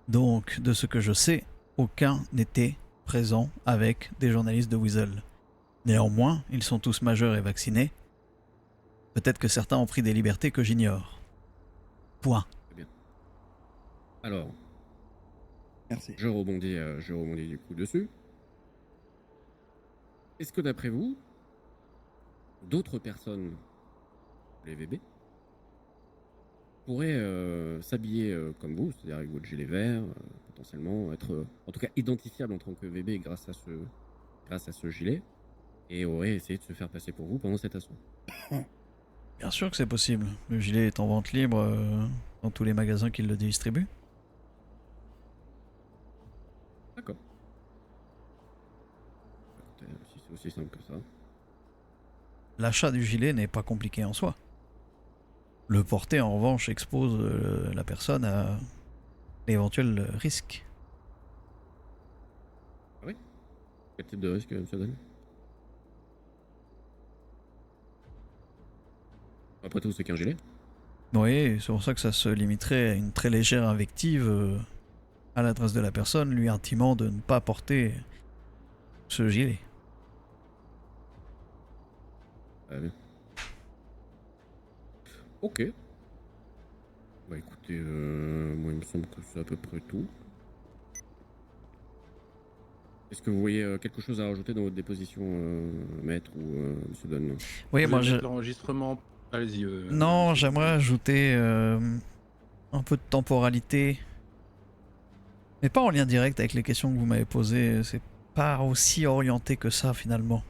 Donc, de ce que je sais, aucun n'était présent avec des journalistes de Weasel. Néanmoins, ils sont tous majeurs et vaccinés. Peut-être que certains ont pris des libertés que j'ignore. Point. Alors, Merci. je rebondis du coup dessus. Est-ce que d'après vous, d'autres personnes, les VB, pourraient s'habiller comme vous, c'est-à-dire avec votre gilet vert, potentiellement être en tout cas identifiable en tant que VB grâce à ce gilet, et auraient essayé de se faire passer pour vous pendant cet assaut? Bien sûr que c'est possible. Le gilet est en vente libre dans tous les magasins qui le distribuent. D'accord. Écoutez, si c'est aussi simple que ça. L'achat du gilet n'est pas compliqué en soi. Le porter, en revanche, expose la personne à l'éventuel risque. Quel type de risque, monsieur Dan? Après tout, c'est qu'un gilet. Oui, c'est pour ça que ça se limiterait à une très légère invective à l'adresse de la personne, lui intimant de ne pas porter ce gilet. Allez. Ok. Bah écoutez, moi il me semble que c'est à peu près tout. Est-ce que vous voyez quelque chose à rajouter dans votre déposition, maître ou monsieur Dunn? Oui, Vous moi allez je... mettre l'enregistrement. Allez-y. Non, monsieur. j'aimerais ajouter un peu de temporalité. Mais pas en lien direct avec les questions que vous m'avez posées. C'est pas aussi orienté que ça finalement.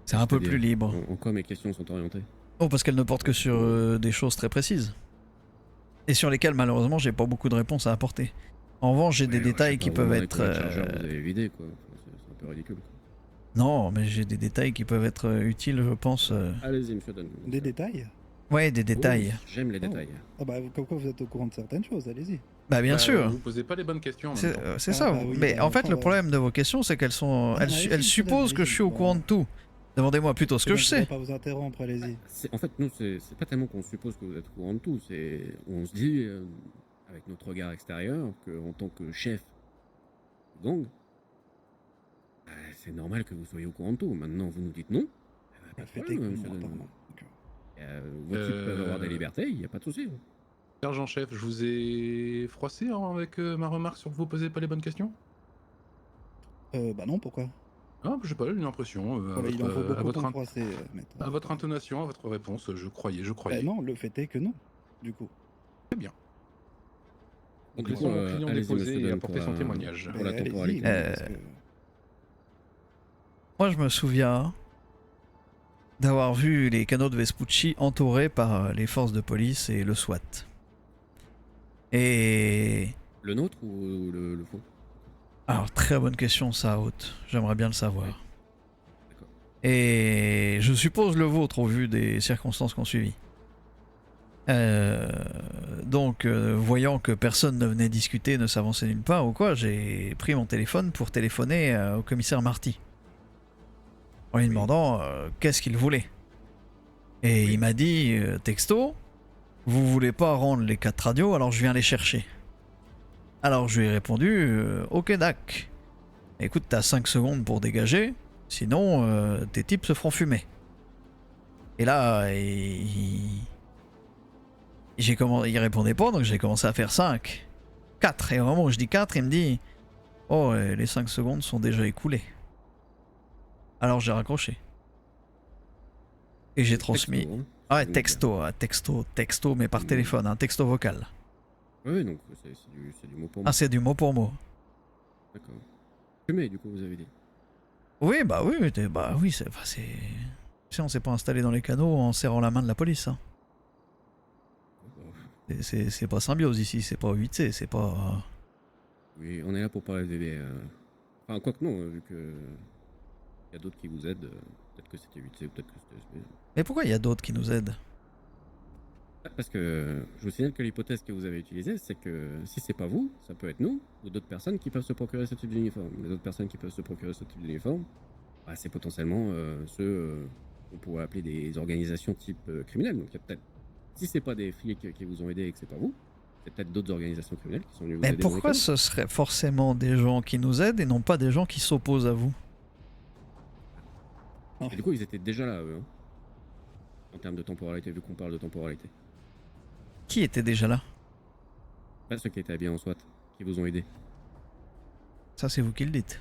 C'est un peu C'est-à-dire, plus libre. en quoi mes questions sont orientées? Oh, parce qu'elle ne porte que sur des choses très précises. Et sur lesquelles, malheureusement, j'ai pas beaucoup de réponses à apporter. En revanche, j'ai des Ouais, je sais détails pas, qui vous peuvent demandez être... combien de chargeurs vous avez vidé, quoi. Enfin, c'est un peu ridicule. Quoi. Non, mais j'ai des détails qui peuvent être utiles, je pense. Allez-y, monsieur Dunn. Des détails? Ouais, des Oh, détails. j'aime les Oh. détails. Ah bah, comme quoi vous êtes au courant de certaines choses, allez-y. Bah, bien Bah, sûr. Vous posez pas les bonnes questions en même C'est temps. c'est Ah, ça. bah oui, mais bah, en fait, le ouais. problème de vos questions, c'est qu'elles sont... Ah, elles, allez-y, elles monsieur supposent Dan, que je suis au allez-y. courant de tout. Demandez-moi plutôt ce que je Je vais sais. pas vous interrompre, allez-y. En fait, nous, c'est pas tellement qu'on suppose que vous êtes au courant de tout, c'est on se dit, avec notre regard extérieur, qu'en tant que chef de gang, c'est normal que vous soyez au courant de tout. Maintenant, vous nous dites non. Pas de Faites problème, écho, monsieur Dunn. apparemment. Vos types peuvent avoir des libertés, il n'y a pas de souci. Sergent-chef, je vous ai froissé avec ma remarque sur que vous posez pas les bonnes questions? Bah non, pourquoi? Ah, je sais pas, j'ai une impression. Il en faut beaucoup pour me froisser, maître. À votre intonation, à votre réponse, je croyais. Bah non, le fait est que non, du coup. Très bien. Donc, Du coup, laissons mon client allez-y, déposer monsieur et Dunn, apporter pour son la- témoignage. Pour la Bah, allez-y, temporalité. parce que- Moi, je me souviens d'avoir vu les canaux de Vespucci entourés par les forces de police et le SWAT. Et... Le nôtre ou le faux? Alors, très bonne question, ça, Haute. J'aimerais bien le savoir. Ouais. D'accord. Et je suppose le vôtre au vu des circonstances qu'on suivit. Donc, voyant que personne ne venait discuter, ne s'avançait nulle part ou quoi, j'ai pris mon téléphone pour téléphoner au commissaire Marty. En lui demandant qu'est-ce qu'il voulait. Et il m'a dit, texto, vous voulez pas rendre les 4 radios, alors je viens les chercher. Alors je lui ai répondu, ok dac. Écoute, t'as 5 secondes pour dégager, sinon tes types se feront fumer. Et là, il répondait pas, donc j'ai commencé à faire 5. 4. Et au moment où je dis 4, il me dit, oh, les 5 secondes sont déjà écoulées. Alors j'ai raccroché. Et j'ai transmis. Texto, hein. Ah ouais, Donc, texto, mais par téléphone, un texto vocal. Oui, donc c'est du mot pour mot. Ah, c'est du mot pour mot. D'accord. Fumé, du coup, vous avez dit. Oui, bah oui, c'est. Enfin, c'est. Tu sais, on s'est pas installé dans les canaux en serrant la main de la police. Hein. C'est pas Symbiose ici, c'est pas 8C, c'est pas. Oui, on est là pour parler de bébé. Enfin, quoi que non, vu que il y a d'autres qui vous aident. Peut-être que c'était 8C, peut-être que c'était SP. Mais pourquoi il y a d'autres qui nous aident? Parce que je vous signale que l'hypothèse que vous avez utilisée, c'est que si c'est pas vous, ça peut être nous ou d'autres personnes qui peuvent se procurer ce type d'uniforme. Les autres personnes qui peuvent se procurer ce type d'uniforme, bah, c'est potentiellement ceux qu'on pourrait appeler des organisations type criminelles. Donc il y a peut-être, si c'est pas des flics qui vous ont aidé et que c'est pas vous, c'est peut-être d'autres organisations criminelles qui sont venues vous Mais aider. dans les pourquoi cas. ce serait forcément des gens qui nous aident et non pas des gens qui s'opposent à vous? Et du coup, ils étaient déjà là, eux, hein, en termes de temporalité, vu qu'on parle de temporalité. Qui était déjà là? Pas ceux qui étaient habillés en SWAT, qui vous ont aidé. Ça, c'est vous qui le dites.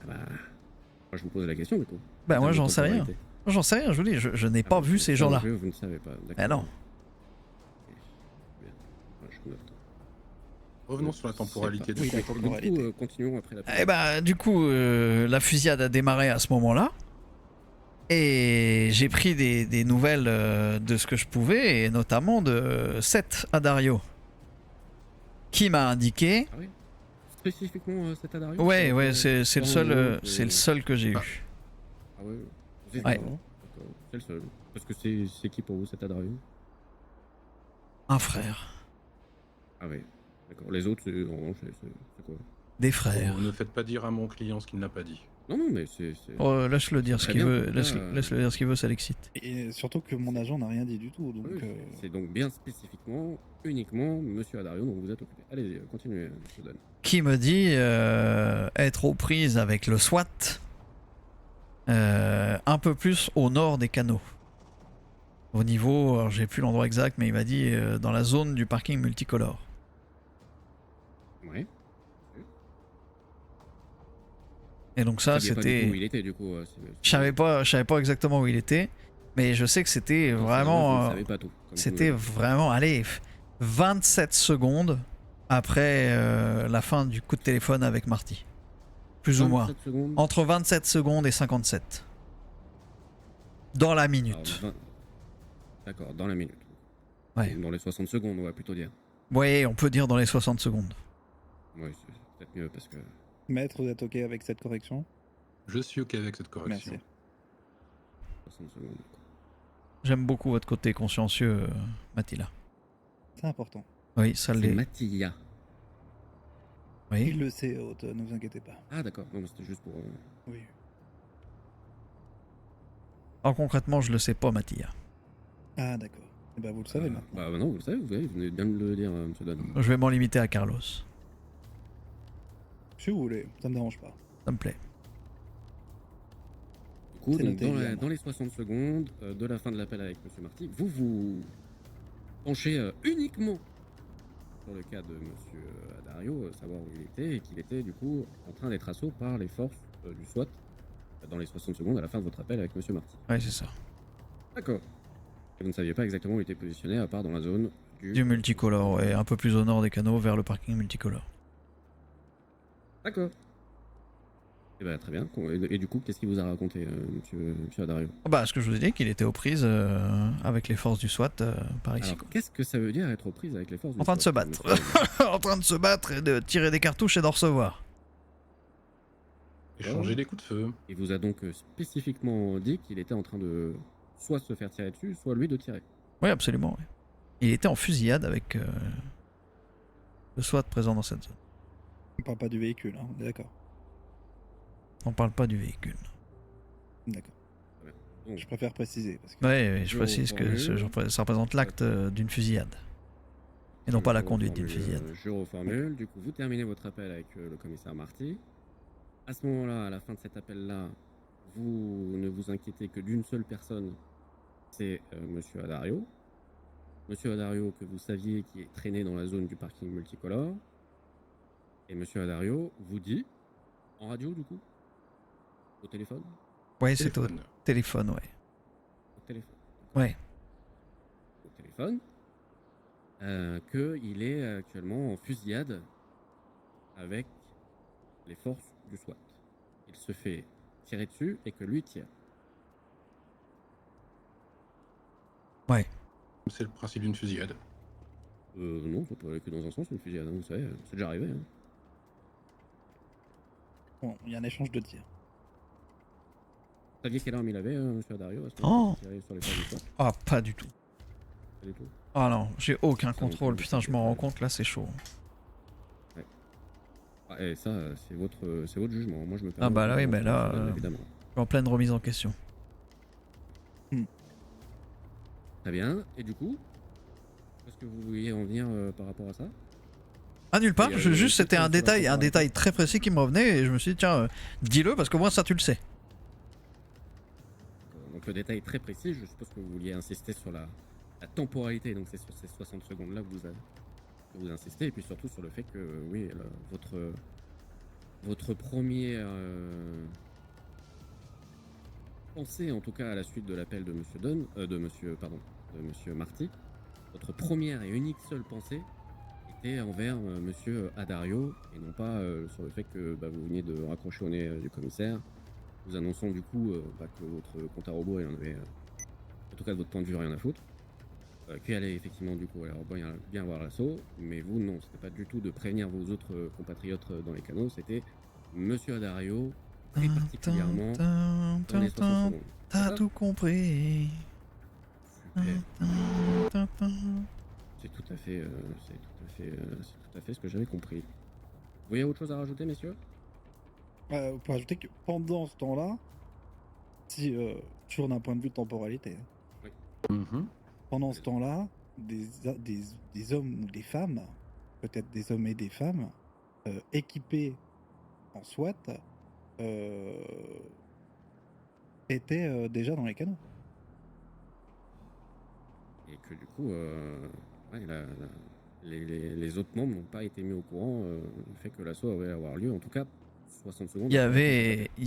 Ah bah, moi, je vous pose la question, du coup. Bah, En moi, termes de j'en sais rien. temporalité. J'en sais rien, je vous dis, je n'ai Ah pas bah, vu ça ces non gens-là. plus, vous ne savez pas. D'accord. Ah non. Ok. Bien. Ouais, je note. Revenons sur la temporalité. Oui, la Du coup, temporalité. continuons après la Eh bah, du coup, la fusillade a démarré à ce moment-là. Et j'ai pris des nouvelles de ce que je pouvais, et notamment de Seth Adario, qui m'a indiqué. Ah oui. Spécifiquement cet Adario. Ouais, c'est le seul, c'est le seul que j'ai eu. Ah ouais. C'est Ouais. D'accord. C'est le seul. Parce que c'est qui pour vous cet Adario? Un frère, Ah ouais. D'accord. Les autres, c'est en revanche, c'est quoi? des frères. Ne faites pas dire à mon client ce qu'il n'a pas dit. Non, non, mais c'est. Oh, laisse-le dire ce Très qu'il bien, veut. en tout cas, Laisse-le dire ce qu'il veut, ça l'excite. Et surtout que mon agent n'a rien dit du tout, donc... Oui, c'est donc bien spécifiquement, uniquement Monsieur Adario dont vous êtes occupé. Allez-y, continuez, Monsieur Dunn. Qui me dit être aux prises avec le SWAT un peu plus au nord des canaux. Au niveau, alors j'ai plus l'endroit exact, mais il m'a dit dans la zone du parking multicolore. Ouais. Et donc ça, Vous saviez pas du tout c'était. où il était, du coup. Je savais pas exactement où il était, mais je sais que c'était Vous vraiment. savez pas tout. comme C'était vous- vraiment, allez, 27 secondes après la fin du coup de téléphone avec Marty. Plus ou moins. 27 secondes. Entre 27 secondes et 57. Dans la minute. Alors, D'accord, dans la minute. Ouais. Dans les 60 secondes, on va plutôt dire. Ouais, on peut dire dans les 60 secondes. Ouais, c'est peut-être mieux parce que. Maître, vous êtes OK avec cette correction? Je suis OK avec cette correction. Merci. 60 secondes. J'aime beaucoup votre côté consciencieux, Mathila. C'est important. Oui, ça C'est l'est. Matilla. Oui. Il le sait, Haute, ne vous inquiétez pas. Ah, d'accord. Non, mais c'était juste pour. Oui. Alors concrètement, je le sais pas, Mathila. Ah, d'accord. Eh ben, vous le savez maintenant. Bah, non, vous le savez, vous venez bien de le dire, Monsieur Dunn. Je vais m'en limiter à Carlos. Si vous voulez, ça me dérange pas. Ça me plaît. Du coup, C'est donc, noté, évidemment. dans les 60 secondes de la fin de l'appel avec Monsieur Marty, vous penché uniquement sur le cas de Monsieur Adario, savoir où il était et qu'il était du coup en train d'être assaut par les forces du SWAT dans les 60 secondes à la fin de votre appel avec Monsieur Marty. Ouais, c'est ça. D'accord. Et vous ne saviez pas exactement où il était positionné à part dans la zone Du multicolore, ouais, un peu plus au nord des canaux vers le parking multicolore. D'accord. Et ben très bien. Et du coup, qu'est-ce qu'il vous a raconté, monsieur Adario? Bah, ce que je vous ai dit, qu'il était aux prises avec les forces du SWAT par ici. Alors, qu'est-ce que ça veut dire être aux prises avec les forces du En train de se SWAT, battre. monsieur En train de se battre et de tirer des cartouches et d'en recevoir. Échanger des coups de feu. Il vous a donc spécifiquement dit qu'il était en train de soit se faire tirer dessus, soit lui de tirer. Oui, absolument. Ouais. Il était en fusillade avec le SWAT présent dans cette zone. On parle pas du véhicule, hein, on est d'accord. On parle pas du véhicule. D'accord. Donc, Je préfère préciser. Parce que... Ouais, je Je précise que reformule. ça représente l'acte d'une fusillade. Et non pas la conduite d'une fusillade. Je reformule. Du coup, vous terminez votre appel avec le commissaire Marty. À ce moment-là, à la fin de cet appel-là, vous ne vous inquiétez que d'une seule personne, c'est Monsieur Adario. Monsieur Adario que vous saviez qui est traîné dans la zone du parking multicolore. Et Monsieur Adario vous dit, en radio du coup, au téléphone, Ouais, c'est au Téléphone. téléphone, ouais. au téléphone, Ouais. au téléphone, qu'il est actuellement en fusillade avec les forces du SWAT. Il se fait tirer dessus et que lui tire. C'est le principe d'une fusillade. Non, ça peut aller que dans un sens, une fusillade, hein, vous savez, c'est déjà arrivé. Hein. Bon, il y a un échange de tirs. Vous saviez quelle arme il avait, Monsieur Adario, à ce Oh. moment-là, quand il tirait sur les forces du SWAT? Ah, pas du tout. Pas du tout. Ah non, j'ai aucun Ça, contrôle. on peut Putain, je le m'en rends faire. compte, là, c'est chaud. Ah, et ça, c'est votre jugement. Moi, je me permets. Ah bah là, de oui, vous mais là, confirmer, évidemment. Je suis en pleine remise en question. Très bien. Et du coup, est-ce que vous vouliez en venir par rapport à ça? Ah, nulle part, Et, juste c'était un sur la détail temporalité. très précis qui me revenait et je me suis dit, tiens, dis-le parce qu'au moins ça tu le sais. Donc le détail très précis, je suppose que vous vouliez insister sur la temporalité, donc c'est sur ces 60 secondes-là que vous insistez, et puis surtout sur le fait que, oui, votre premier pensée, en tout cas à la suite de l'appel de Monsieur de Monsieur Marty, votre première et unique seule pensée était envers Monsieur Adario, et non pas sur le fait que vous veniez de raccrocher au nez du commissaire, vous annonçant du coup que votre compte à rebours, il en avait, en tout cas de votre point de vue, rien à foutre. Qu'il allait effectivement du coup bien avoir l'assaut, mais vous non, c'était pas du tout de prévenir vos autres compatriotes dans les canaux, c'était Monsieur Adario, très particulièrement dans les 60 secondes. T'as tout compris. Super. C'est tout à fait ce que j'avais compris. Vous voyez autre chose à rajouter, messieurs? Pour ajouter que pendant ce temps-là, si toujours d'un point de vue de temporalité, Mhm. pendant ce temps-là, des hommes ou des femmes, peut-être des hommes et des femmes, équipés en SWAT, étaient déjà dans les canaux. Et que du coup, les autres membres n'ont pas été mis au courant du fait que l'assaut allait avoir lieu, en tout cas 60 secondes. Il y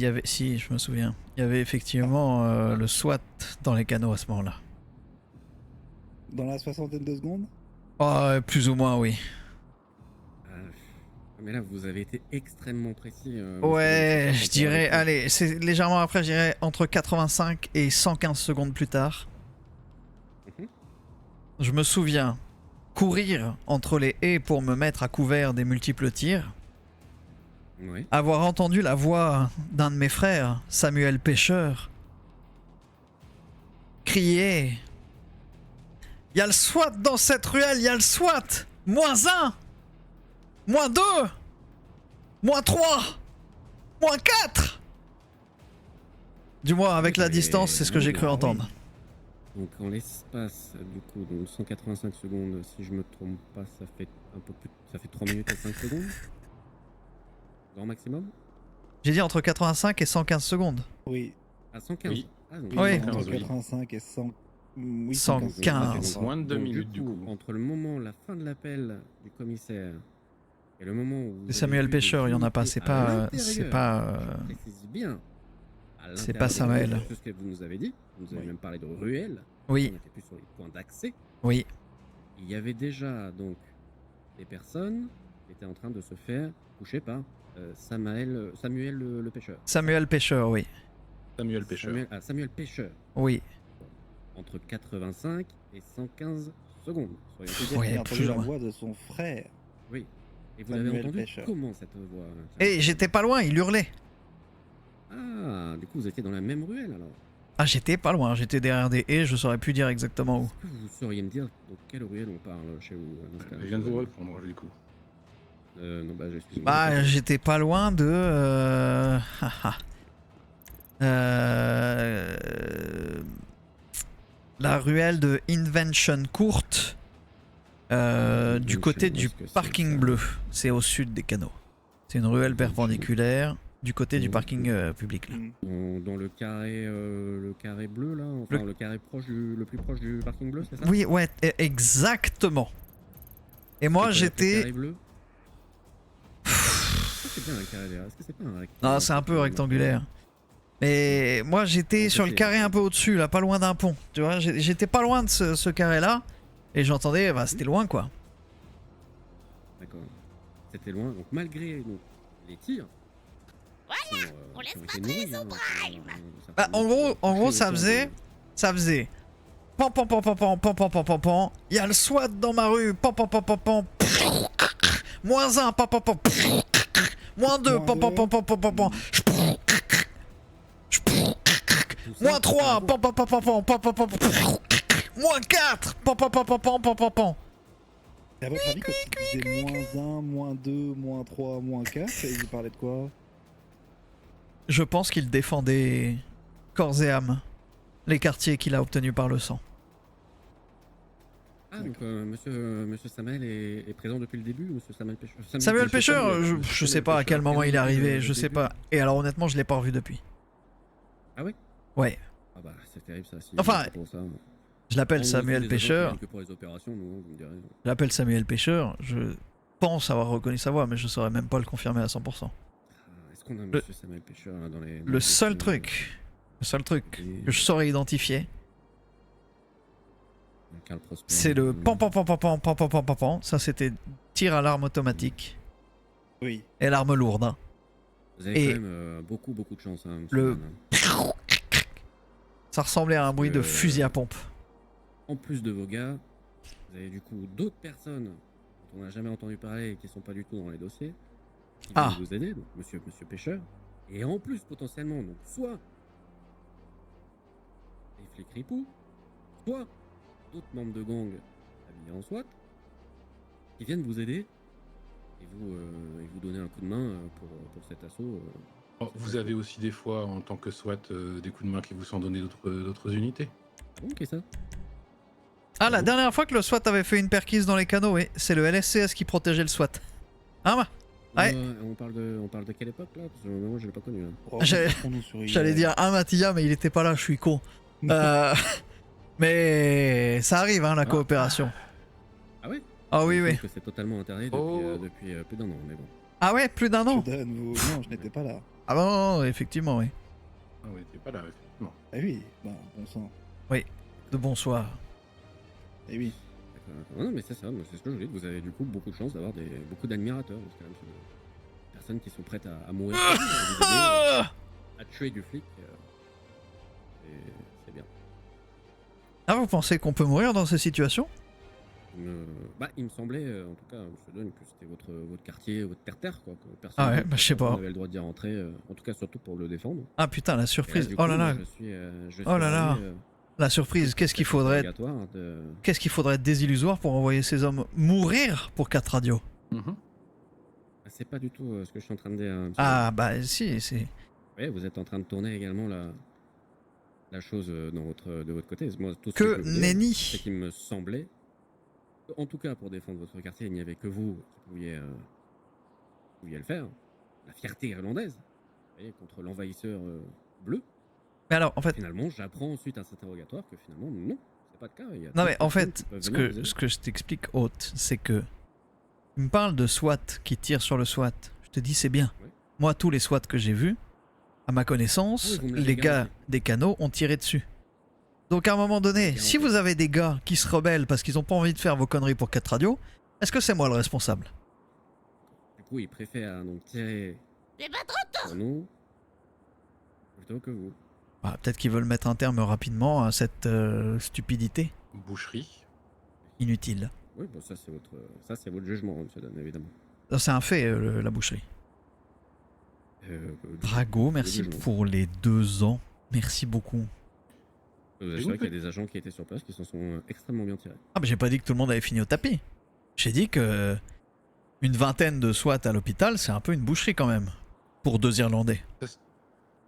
avait, si je me souviens, il y avait effectivement le SWAT dans les canaux à ce moment-là. Dans la soixantaine de secondes. Oh, plus ou moins, oui. Mais là, vous avez été extrêmement précis. Ouais, monsieur, je dirais, allez, c'est légèrement après, je dirais entre 85 et 115 secondes plus tard. Mhm. Je me souviens courir entre les haies pour me mettre à couvert des multiples tirs, Ouais. avoir entendu la voix d'un de mes frères, Samuel Pêcheur, crier « Il y a le SWAT dans cette ruelle, il y a le SWAT ! -1 -2 -3 -4 » Du moins, avec la Mais distance, c'est ce que oui, j'ai cru oui. entendre. Donc en l'espace du coup de 185 secondes, si je me trompe pas, ça fait un peu plus, ça fait 3 minutes et 5 secondes. Grand maximum. J'ai dit entre 85 et 115 secondes. Oui, À 115. Oui. Ah, donc, Oui, Oui. entre 115, oui. 85 et 100. Oui, 115. Moins de 2 Donc, minutes, du coup. Entre le moment, la fin de l'appel du commissaire et le moment où. vous C'est Samuel avez vu Pêcheur, il y en a pas. unités C'est à pas. C'est l'intérieur, pas. je précise bien. À C'est pas l'intérieur Samuel. de ce que vous nous avez dit. Vous nous avez Oui. même parlé de ruelle. Oui, On était plus sur les points d'accès. oui. Il y avait déjà donc des personnes qui étaient en train de se faire toucher par Samuel le pêcheur. Samuel Pêcheur, oui. Samuel Pêcheur. Samuel Pêcheur. Oui. Entre 85 et 115 secondes. Soyons plus Ouais, Il a exacts. entendu plus ou la moins. voix de son frère. Oui. Et vous Samuel l'avez entendu Pêcheur. comment cette voix Et j'étais pas loin, il hurlait. Ah, du coup vous étiez dans la même ruelle alors. Ah, j'étais pas loin, j'étais derrière des haies, je saurais plus dire exactement où. Est-ce que vous sauriez me dire dans quelle ruelle on parle chez vous dans ce cas-là? Je viens de vous répondre, du coup. Non, bah, excusez-moi. Bah, j'étais pas loin de. La ruelle de Invention Court, du côté du Est-ce que c'est parking ça? bleu. C'est au sud des canaux. C'est une ruelle perpendiculaire du côté du parking public. Là. Dans le carré bleu là, enfin le carré le plus proche du parking bleu, c'est ça? Oui, ouais, exactement. Et moi, C'est quoi, le j'étais. carré bleu. Est-ce que c'est bien un carré d'ailleurs? Est-ce que c'est pas un rectangulaire? Non, c'est un peu rectangulaire. Mais moi, j'étais Donc, sur le c'est- carré un peu au-dessus, là, pas loin d'un pont. Tu vois, j'étais pas loin de ce carré-là. Et j'entendais, bah, c'était loin, quoi. D'accord. C'était loin, donc malgré donc, les tirs. Voilà, on laisse pas traîner les ombrales. Bah, en gros, ça faisait. Ça faisait. Pan, pan, pan, pan, pan, pan, pan, pan, pan, pan. Il y a le SWAT dans ma rue. Pan, pan, pan, pan, pan. Moins 1, pan, pan, pan. Moins 2, pan, pan, pan, pan, pan, pan, pan. Moins 3, pan, pan, pan, pan, pan, pan, pan, pan, pan. Moins 4, pan, pan, pan, pan, pan, pan, pan, pan. Et à votre avis, quand il disait -1, -2, -3, -4, il parlait de quoi? Je pense qu'il défendait corps et âme les quartiers qu'il a obtenus par le sang. Ah, donc monsieur Samuel est présent depuis le début, monsieur Samuel Pêcheur? Samuel Pêcheur, Samuel je sais pas à quel moment il est arrivé, je sais pas. Et alors honnêtement, je l'ai pas revu depuis. Ah ouais? Ouais, Ah bah c'est terrible ça. Si Enfin, c'est pour ça. je l'appelle On fait Samuel des Pêcheur. agents que pour les opérations, nous, vous me direz. Je l'appelle Samuel Pêcheur. Je pense avoir reconnu sa voix, mais je saurais même pas le confirmer à 100%. Ah, est-ce qu'on a monsieur Samuel Pêcheur là, dans les... Le seul truc que je saurais identifier, Karl Prosper, c'est le pan pan pan pan pan pan pan pan pan pan. Ça, c'était tir à l'arme automatique Oui. et l'arme lourde. Hein. Vous avez et quand même beaucoup de chance, hein, monsieur le- Mann, hein. Ça ressemblait à un bruit de fusil à pompe. En plus de vos gars, vous avez du coup d'autres personnes dont on n'a jamais entendu parler et qui sont pas du tout dans les dossiers, qui viennent Ah. vous aider, donc monsieur Pêcheur, et en plus potentiellement, donc soit des flics ripoux, soit d'autres membres de gang habillés en SWAT, qui viennent vous aider et vous donner un coup de main pour cet assaut. Oh, vous avez aussi des fois, en tant que SWAT, des coups de main qui vous sont donnés d'autres unités. Ah bon, qu'est-ce que ça? Ah, la dernière fois que le SWAT avait fait une perquise dans les canaux, oui, c'est le LSCS qui protégeait le SWAT. Ah bah, ouais. On parle de quelle époque là? Parce que moi je l'ai pas connu. Hein. Oh, J'allais- concentrons-nous sur j'allais hier. dire un Matilla, mais il était pas là, je suis con. Mais ça arrive, hein, la coopération. Ah ouais? Ah oui, Il me oui. semble que c'est totalement interdit depuis plus d'un an, mais bon. Ah ouais, plus d'un an. Je donne vos- Non, je n'étais pas là. Ah bon, non, effectivement, oui. Ah oui, t'es pas là, effectivement. Eh oui, bah, bon sang. De bonsoir. Eh oui. D'accord. Non, mais c'est ça, c'est ce que je voulais. Vous avez du coup beaucoup de chance d'avoir beaucoup d'admirateurs. Parce que quand même, c'est des personnes qui sont prêtes à mourir, pour vous, à vous aider, à tuer du flic. C'est bien. Ah, vous pensez qu'on peut mourir dans ces situations? Il me semblait, en tout cas, M. Dunn, que c'était votre quartier, votre terre-terre, quoi. Que personne Ah ouais, bah, je sais pas. avait le droit d'y rentrer, en tout cas, surtout pour le défendre. Ah putain, la Et là, surprise. du Oh coup, là là, moi, je suis Oh là là. arrivé, la surprise. Qu'est-ce qu'il faudrait obligatoire de... Qu'est-ce qu'il faudrait être désillusoire pour envoyer ces hommes mourir pour 4 radios? Mhm. C'est pas du tout ce que je suis en train de dire. Hein, Ah bah si, c'est... Ouais, vous êtes en train de tourner également la chose de votre côté. Moi, tout ce Que je peux vous dire, nenni. c'est qu'il me semblait, en tout cas pour défendre votre quartier, il n'y avait que vous qui pouviez le faire. La fierté irlandaise, vous voyez, contre l'envahisseur bleu. Mais alors, en fait, Finalement, j'apprends ensuite à cet interrogatoire que finalement, non, pas de cas. Il y a Non d'autres mais en personnes fait, qui peuvent ce venir que, vous aider. ce que je t'explique, Haute, c'est que tu me parles de SWAT qui tire sur le SWAT. Je te dis c'est bien. Ouais. Moi, tous les SWAT que j'ai vus, à ma connaissance, Ah oui, vous me l'avez les gars garanti. des canaux ont tiré dessus. Donc à un moment donné, Garanti. si vous avez des gars qui se rebellent parce qu'ils ont pas envie de faire vos conneries pour 4 radios, est-ce que c'est moi le responsable? Du coup, ils préfèrent donc tirer C'est pas trop sur nous plutôt que vous. Bah, peut-être qu'ils veulent mettre un terme rapidement à cette stupidité Boucherie. inutile. Oui, bon, ça c'est votre jugement, monsieur Dunn, évidemment. Ça, c'est un fait, la boucherie. Drago, votre merci jugement. pour les 2 ans. Merci beaucoup. Je vous assure qu'il y a des agents qui étaient sur place qui s'en sont extrêmement bien tirés. Ah, mais j'ai pas dit que tout le monde avait fini au tapis. J'ai dit que une vingtaine de SWAT à l'hôpital, c'est un peu une boucherie quand même. Pour 2 Irlandais.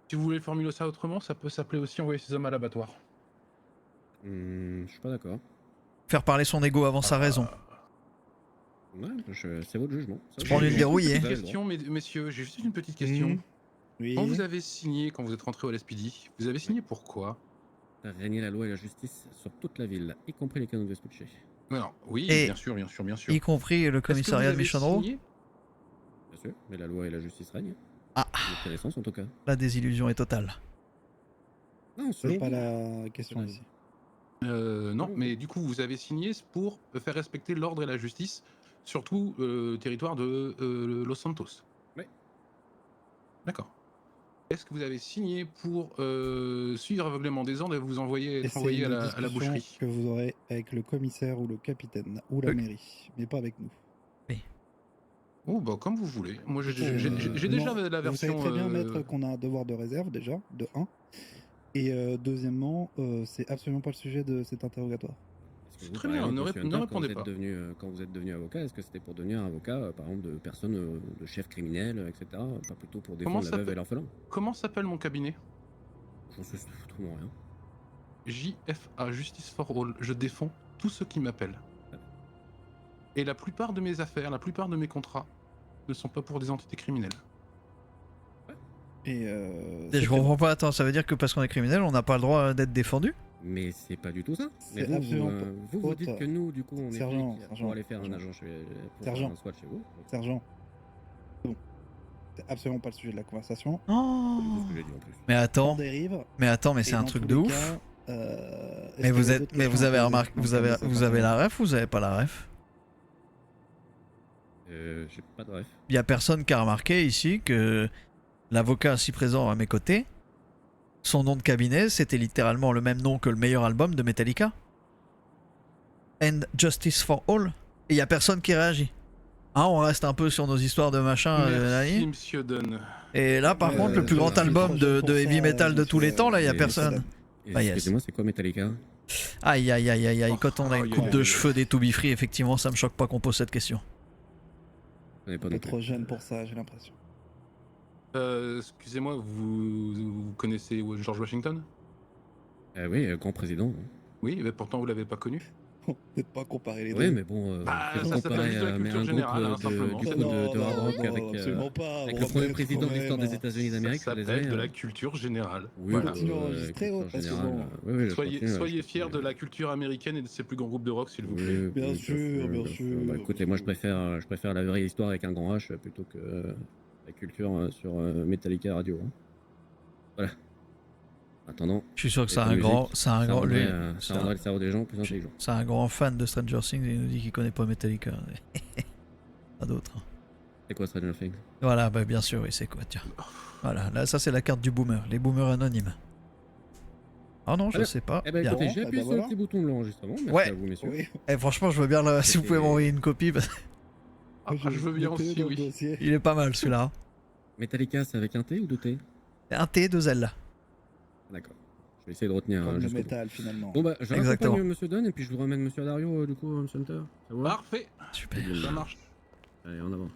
Si vous voulez formuler ça autrement, ça peut s'appeler aussi envoyer ces hommes à l'abattoir. Je suis pas d'accord. Faire parler son ego avant sa raison. Ouais, c'est votre jugement. Ça, prends vous une avez dérouillée. le droit. Question, messieurs, j'ai juste une petite question. Mmh. Oui. Quand vous avez signé, quand vous êtes rentré au LSPD, vous avez signé pourquoi? Faire régner la loi et la justice sur toute la ville, y compris les canaux de Vespucci. Non, oui, Et- bien sûr, bien sûr, bien sûr. Y compris le commissariat de Michonneau. Signé Bien sûr, mais la loi et la justice règnent. Ah, À notre connaissance, en tout cas. la désillusion est totale. Non, C'est selon pas vous. la question Ouais. ici. Non, mais du coup, vous avez signé pour faire respecter l'ordre et la justice, surtout le territoire de Los Santos. Ouais. D'accord. Est-ce que vous avez signé pour suivre aveuglément des ordres et vous Et être c'est envoyé à une la discussion boucherie? que vous aurez avec le commissaire ou le capitaine ou la Oui. mairie, mais pas avec nous. Oh, bah, comme vous voulez. Moi, j'ai Euh, déjà non, la version. Vous savez très bien, maître, qu'on a un devoir de réserve déjà, de 1. Et deuxièmement, c'est absolument pas le sujet de cet interrogatoire. Est-ce que vous, Très par bien, exemple, ne monsieur ne Hunter, répondez quand vous pas. êtes devenu, quand vous êtes devenu avocat, est-ce que c'était pour devenir avocat, par exemple, de personnes, de chefs criminels, etc. Pas plutôt pour Comment défendre la ça veuve peut- et l'orphelin? Comment s'appelle mon cabinet? J'en sais strictement rien. JFA, Justice for All. Je défends tous ceux qui m'appellent. Et la plupart de mes affaires, la plupart de mes contrats ne sont pas pour des entités criminelles. Et, Et je comprends pas, attends, ça veut dire que parce qu'on est criminel, on n'a pas le droit d'être défendu? Mais c'est pas du tout ça. Mais C'est vous, absolument vous, pas. vous Haute, dites que nous, du coup, on est sergent, flics sergent, pour aller faire un sergent. agent chez, pour Sergent. faire un SWAT chez vous. Sergent, c'est bon. C'est absolument pas le sujet de la conversation. Oh. C'est tout ce que j'ai dit en plus. Mais On attends, dérive. mais et c'est un dans truc tous de les ouf. cas, est-ce Mais qu'il vous y a êtes, d'autres mais vous questions avez à poser remarqué, dans vous le avez, cadre de cette vous avez la interview ref ou vous avez pas la ref? J'ai pas de ref. Il y a personne qui a remarqué ici que l'avocat si présent à mes côtés, son nom de cabinet, c'était littéralement le même nom que le meilleur album de Metallica. And Justice for All. Et il y a personne qui réagit. Hein, on reste un peu sur nos histoires de machin. Merci, nani. monsieur Dunn. Et là, par Mais, contre, le plus grand je suis album trop de, jeune pour de heavy ça, metal de tous les monsieur- temps, là, il y a Et- personne. Et Ah, yes. excusez-moi, c'est quoi Metallica? Aïe, aïe, aïe, aïe, aïe. Quand on a une Aïe, coupe aïe, de aïe. cheveux des To Be Free, effectivement, ça me choque pas qu'on pose cette question. Je connais pas Un non peu plus. trop jeune pour ça, j'ai l'impression. Excusez-moi, vous connaissez George Washington? Oui, grand président. Oui, mais pourtant vous l'avez pas connu. Peut-être pas comparer les deux. Oui, mais bon, Bah, faites ça s'appelle comparer juste de la mais culture un générale, hein, groupe simplement. du C'est coup de hard rock non, avec, absolument pas. avec Bon, le premier peut-être président quand de l'histoire même, des États-Unis d'Amérique. Ça s'appelle de la culture générale. Oui, Voilà. Continue à enregistrer, culture parce que générale, bon, oui, oui, je Soyez, continue, soyez je fiers continue. de la culture américaine et de ses plus grands groupes de rock, s'il vous plaît. Oui, Bien oui, sûr, bien sûr. Bah, écoutez, moi je préfère la vraie histoire avec un grand H plutôt que la culture sur Metallica Radio. Hein. Voilà. Attendant, Je suis sûr que Et c'est ta un grand, musique, c'est un ça grand, rendrait, lui, ça c'est rendrait un- le cerveau des gens plus intelligent. c'est un grand fan de Stranger Things et il nous dit qu'il connaît pas Metallica. Pas d'autre. C'est quoi Stranger Things? Voilà, bah bien sûr, oui, c'est quoi, tiens. Voilà, là, ça c'est la carte du boomer, les boomers anonymes. Ah non, je Alors, sais pas. Eh ben Bien. écoutez, Bon, j'ai eh appuyé ben sur le voilà. petit bouton de l'enregistrement. Merci Ouais. à vous, messieurs. Oui. Eh, franchement, je veux bien, si vous pouvez m'envoyer une copie, parce Ah, je veux bien mettez-le aussi, dans le oui. dossier. qu'il est pas mal celui-là. Metallica, c'est avec un T ou deux T? Un T, 2 L. D'accord. Je vais essayer de retenir Comme le jusqu'au bout. métal, finalement. Bon bah, je Exactement. raccompagne Monsieur Dunn et puis je vous ramène Monsieur Dario du coup, Monsieur Hunter. Ça va? Parfait, Super. ça marche. Allez, en avant.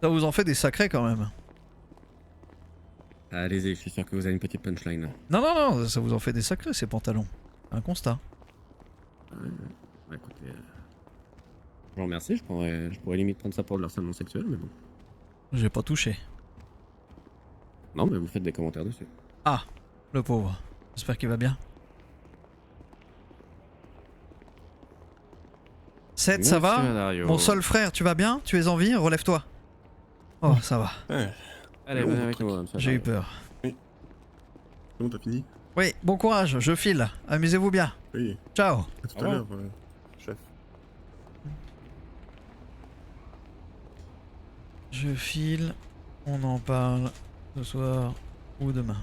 Ça vous en fait des sacrés quand même. Allez-y, je suis sûr que vous avez une petite punchline là. Non, non, non, ça vous en fait des sacrés ces pantalons. Un constat. Ouais, écoutez, Je vous remercie, je pourrais limite prendre ça pour de l'harcèlement sexuel, mais bon. J'ai pas touché. Non, mais vous faites des commentaires dessus. Ah, le pauvre. J'espère qu'il va bien. Seth, ça va? Mon seul frère, tu vas bien? Tu es en vie? Relève-toi. Oh, ça va. Ouais. Allez, venez avec nous, monsieur. J'ai eu peur. Comment t'as fini? Oui, bon courage, je file. Amusez-vous bien. Oui. Ciao. À tout Au à revoir. l'heure, chef. Je file. On en parle ce soir ou demain.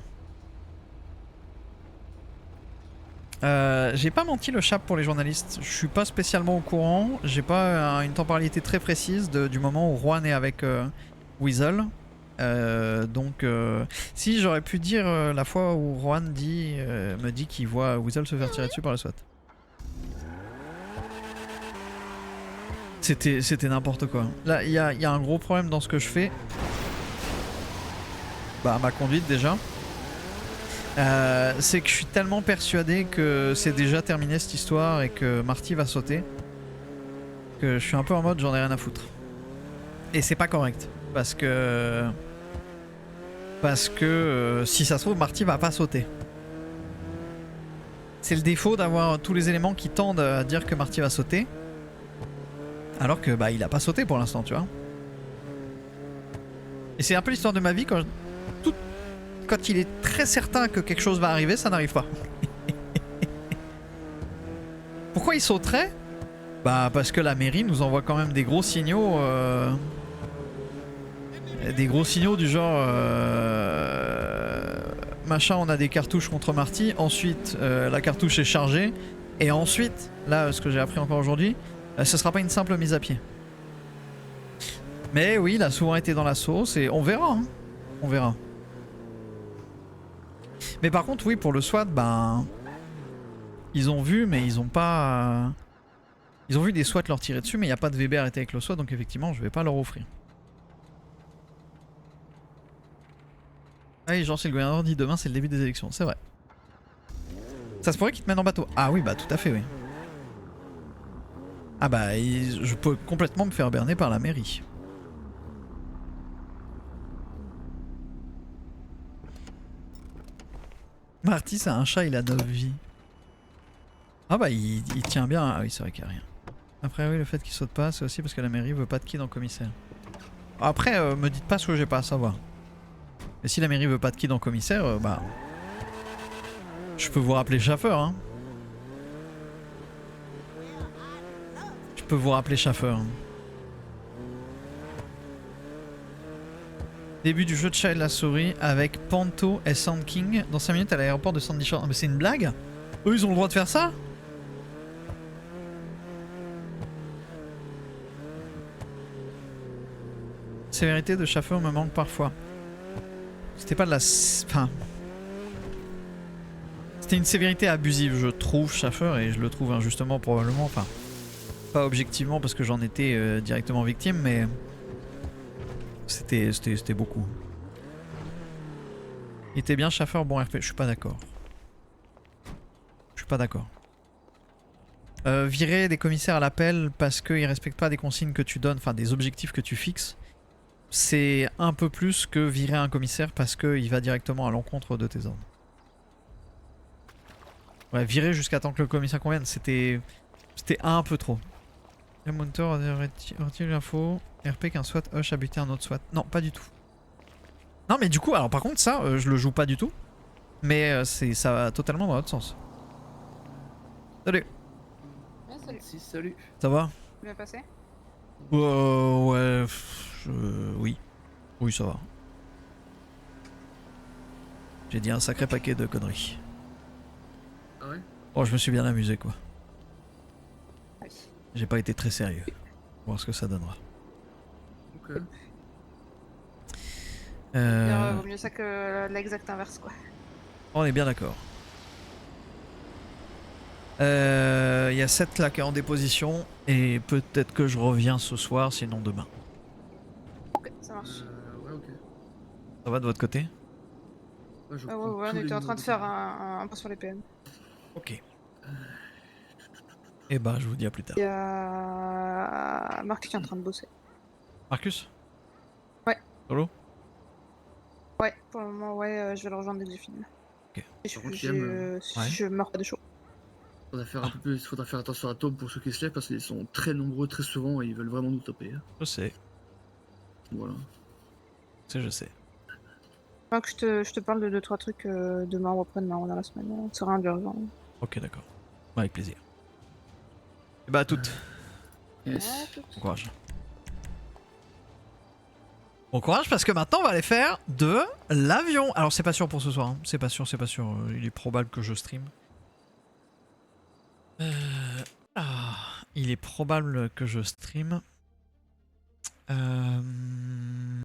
J'ai pas menti le chap pour les journalistes. Je suis pas spécialement au courant. J'ai pas une temporalité très précise du moment où Juan est avec Weasel. Donc, si j'aurais pu dire la fois où Juan me dit qu'il voit Weasel se faire tirer dessus par le SWAT. C'était n'importe quoi. Là, il y a un gros problème dans ce que je fais. Bah, ma conduite déjà. C'est que je suis tellement persuadé que c'est déjà terminé cette histoire et que Marty va sauter que je suis un peu en mode j'en ai rien à foutre. Et c'est pas correct parce que si ça se trouve Marty va pas sauter. C'est le défaut d'avoir tous les éléments qui tendent à dire que Marty va sauter alors que bah il a pas sauté pour l'instant, tu vois. Et c'est un peu l'histoire de ma vie quand il est très certain que quelque chose va arriver, ça n'arrive pas. Pourquoi il sauterait? Bah parce que la mairie nous envoie quand même des gros signaux. Des gros signaux du genre... machin, on a des cartouches contre Marty. Ensuite, la cartouche est chargée. Et ensuite, là, ce que j'ai appris encore aujourd'hui, ce sera pas une simple mise à pied. Mais oui, il a souvent été dans la sauce et on verra. Hein. On verra. Mais par contre, oui, pour le SWAT, ben... Ils ont vu, mais ils ont pas... Ils ont vu des SWAT leur tirer dessus, mais il n'y a pas de VB arrêté avec le SWAT, donc effectivement, je vais pas leur offrir. Ah oui, genre si le gouvernement dit demain, c'est le début des élections, c'est vrai. Ça se pourrait qu'ils te mènent en bateau. Ah oui, bah tout à fait, oui. Ah bah, je peux complètement me faire berner par la mairie. Marty, c'est un chat, il a 9 vies. Ah bah, il tient bien. Ah oui, c'est vrai qu'il n'y a rien. Après, oui, le fait qu'il saute pas, c'est aussi parce que la mairie veut pas de kid en commissaire. Après, me dites pas ce que j'ai pas à savoir. Et si la mairie veut pas de kid en commissaire, bah... Je peux vous rappeler chauffeur, hein. Je peux vous rappeler chauffeur. Hein. Début du jeu de chat et de la souris avec Panto et Sand King dans 5 minutes à l'aéroport de Sandy Shore. Mais c'est une blague? Eux, ils ont le droit de faire ça? Sévérité de chauffeur me manque parfois. C'était pas de la... Enfin... C'était une sévérité abusive, je trouve, chauffeur, et je le trouve injustement probablement. Enfin, pas objectivement parce que j'en étais directement victime, mais... C'était beaucoup. Il était bien chauffeur, bon RP, je suis pas d'accord. Je suis pas d'accord. Virer des commissaires à l'appel parce qu'ils respectent pas des consignes que tu donnes, enfin des objectifs que tu fixes, c'est un peu plus que virer un commissaire parce qu'il va directement à l'encontre de tes ordres. Ouais, virer jusqu'à temps que le commissaire convienne, c'était un peu trop. Le moniteur a retiré l'info. RP qu'un SWAT Hush a buté un autre SWAT. Non, pas du tout. Non, mais du coup, alors par contre, ça, je le joue pas du tout. Mais ça va totalement dans l'autre sens. Salut. Ouais, salut. Si, salut. Ça va? Tu vas passer? Ouais. Oui. Oui, ça va. J'ai dit un sacré paquet de conneries. Ah ouais? Oh, je me suis bien amusé, quoi. Oui. J'ai pas été très sérieux. On va voir ce que ça donnera. Ok. Vaut mieux ça que l'exact inverse, quoi. On est bien d'accord. Il y a 7 là qui est en déposition et peut-être que je reviens ce soir, sinon demain. Ok, ça marche. Ouais, ok. Ça va de votre côté? Ouais, je Ouais, reprends on tous les était en train de numéros faire un point sur les PM. Ok. Et bah, je vous dis à plus tard. Il y a Marc qui est en train de bosser. Marcus? Ouais. Solo? Ouais, pour le moment, ouais, je vais le rejoindre dès que j'ai fini. Là. Ok. Et Par contre, Guillaume, Ouais. je meurs pas de chaud. faudra faire un peu plus, faudra faire attention à Tom pour ceux qui se lèvent parce qu'ils sont très nombreux très souvent et ils veulent vraiment nous taper. Hein. Je sais. Voilà. Je sais. Donc je te parle de 2-3 trucs demain ou après-demain ou dans la semaine. C'est rien d'urgent. Ok, d'accord. Avec plaisir. Et bah, à toutes. Yes. Bon courage. Bon courage parce que maintenant on va aller faire de l'avion. Alors c'est pas sûr pour ce soir, hein. C'est pas sûr, c'est pas sûr. Il est probable que je stream. Il est probable que je stream.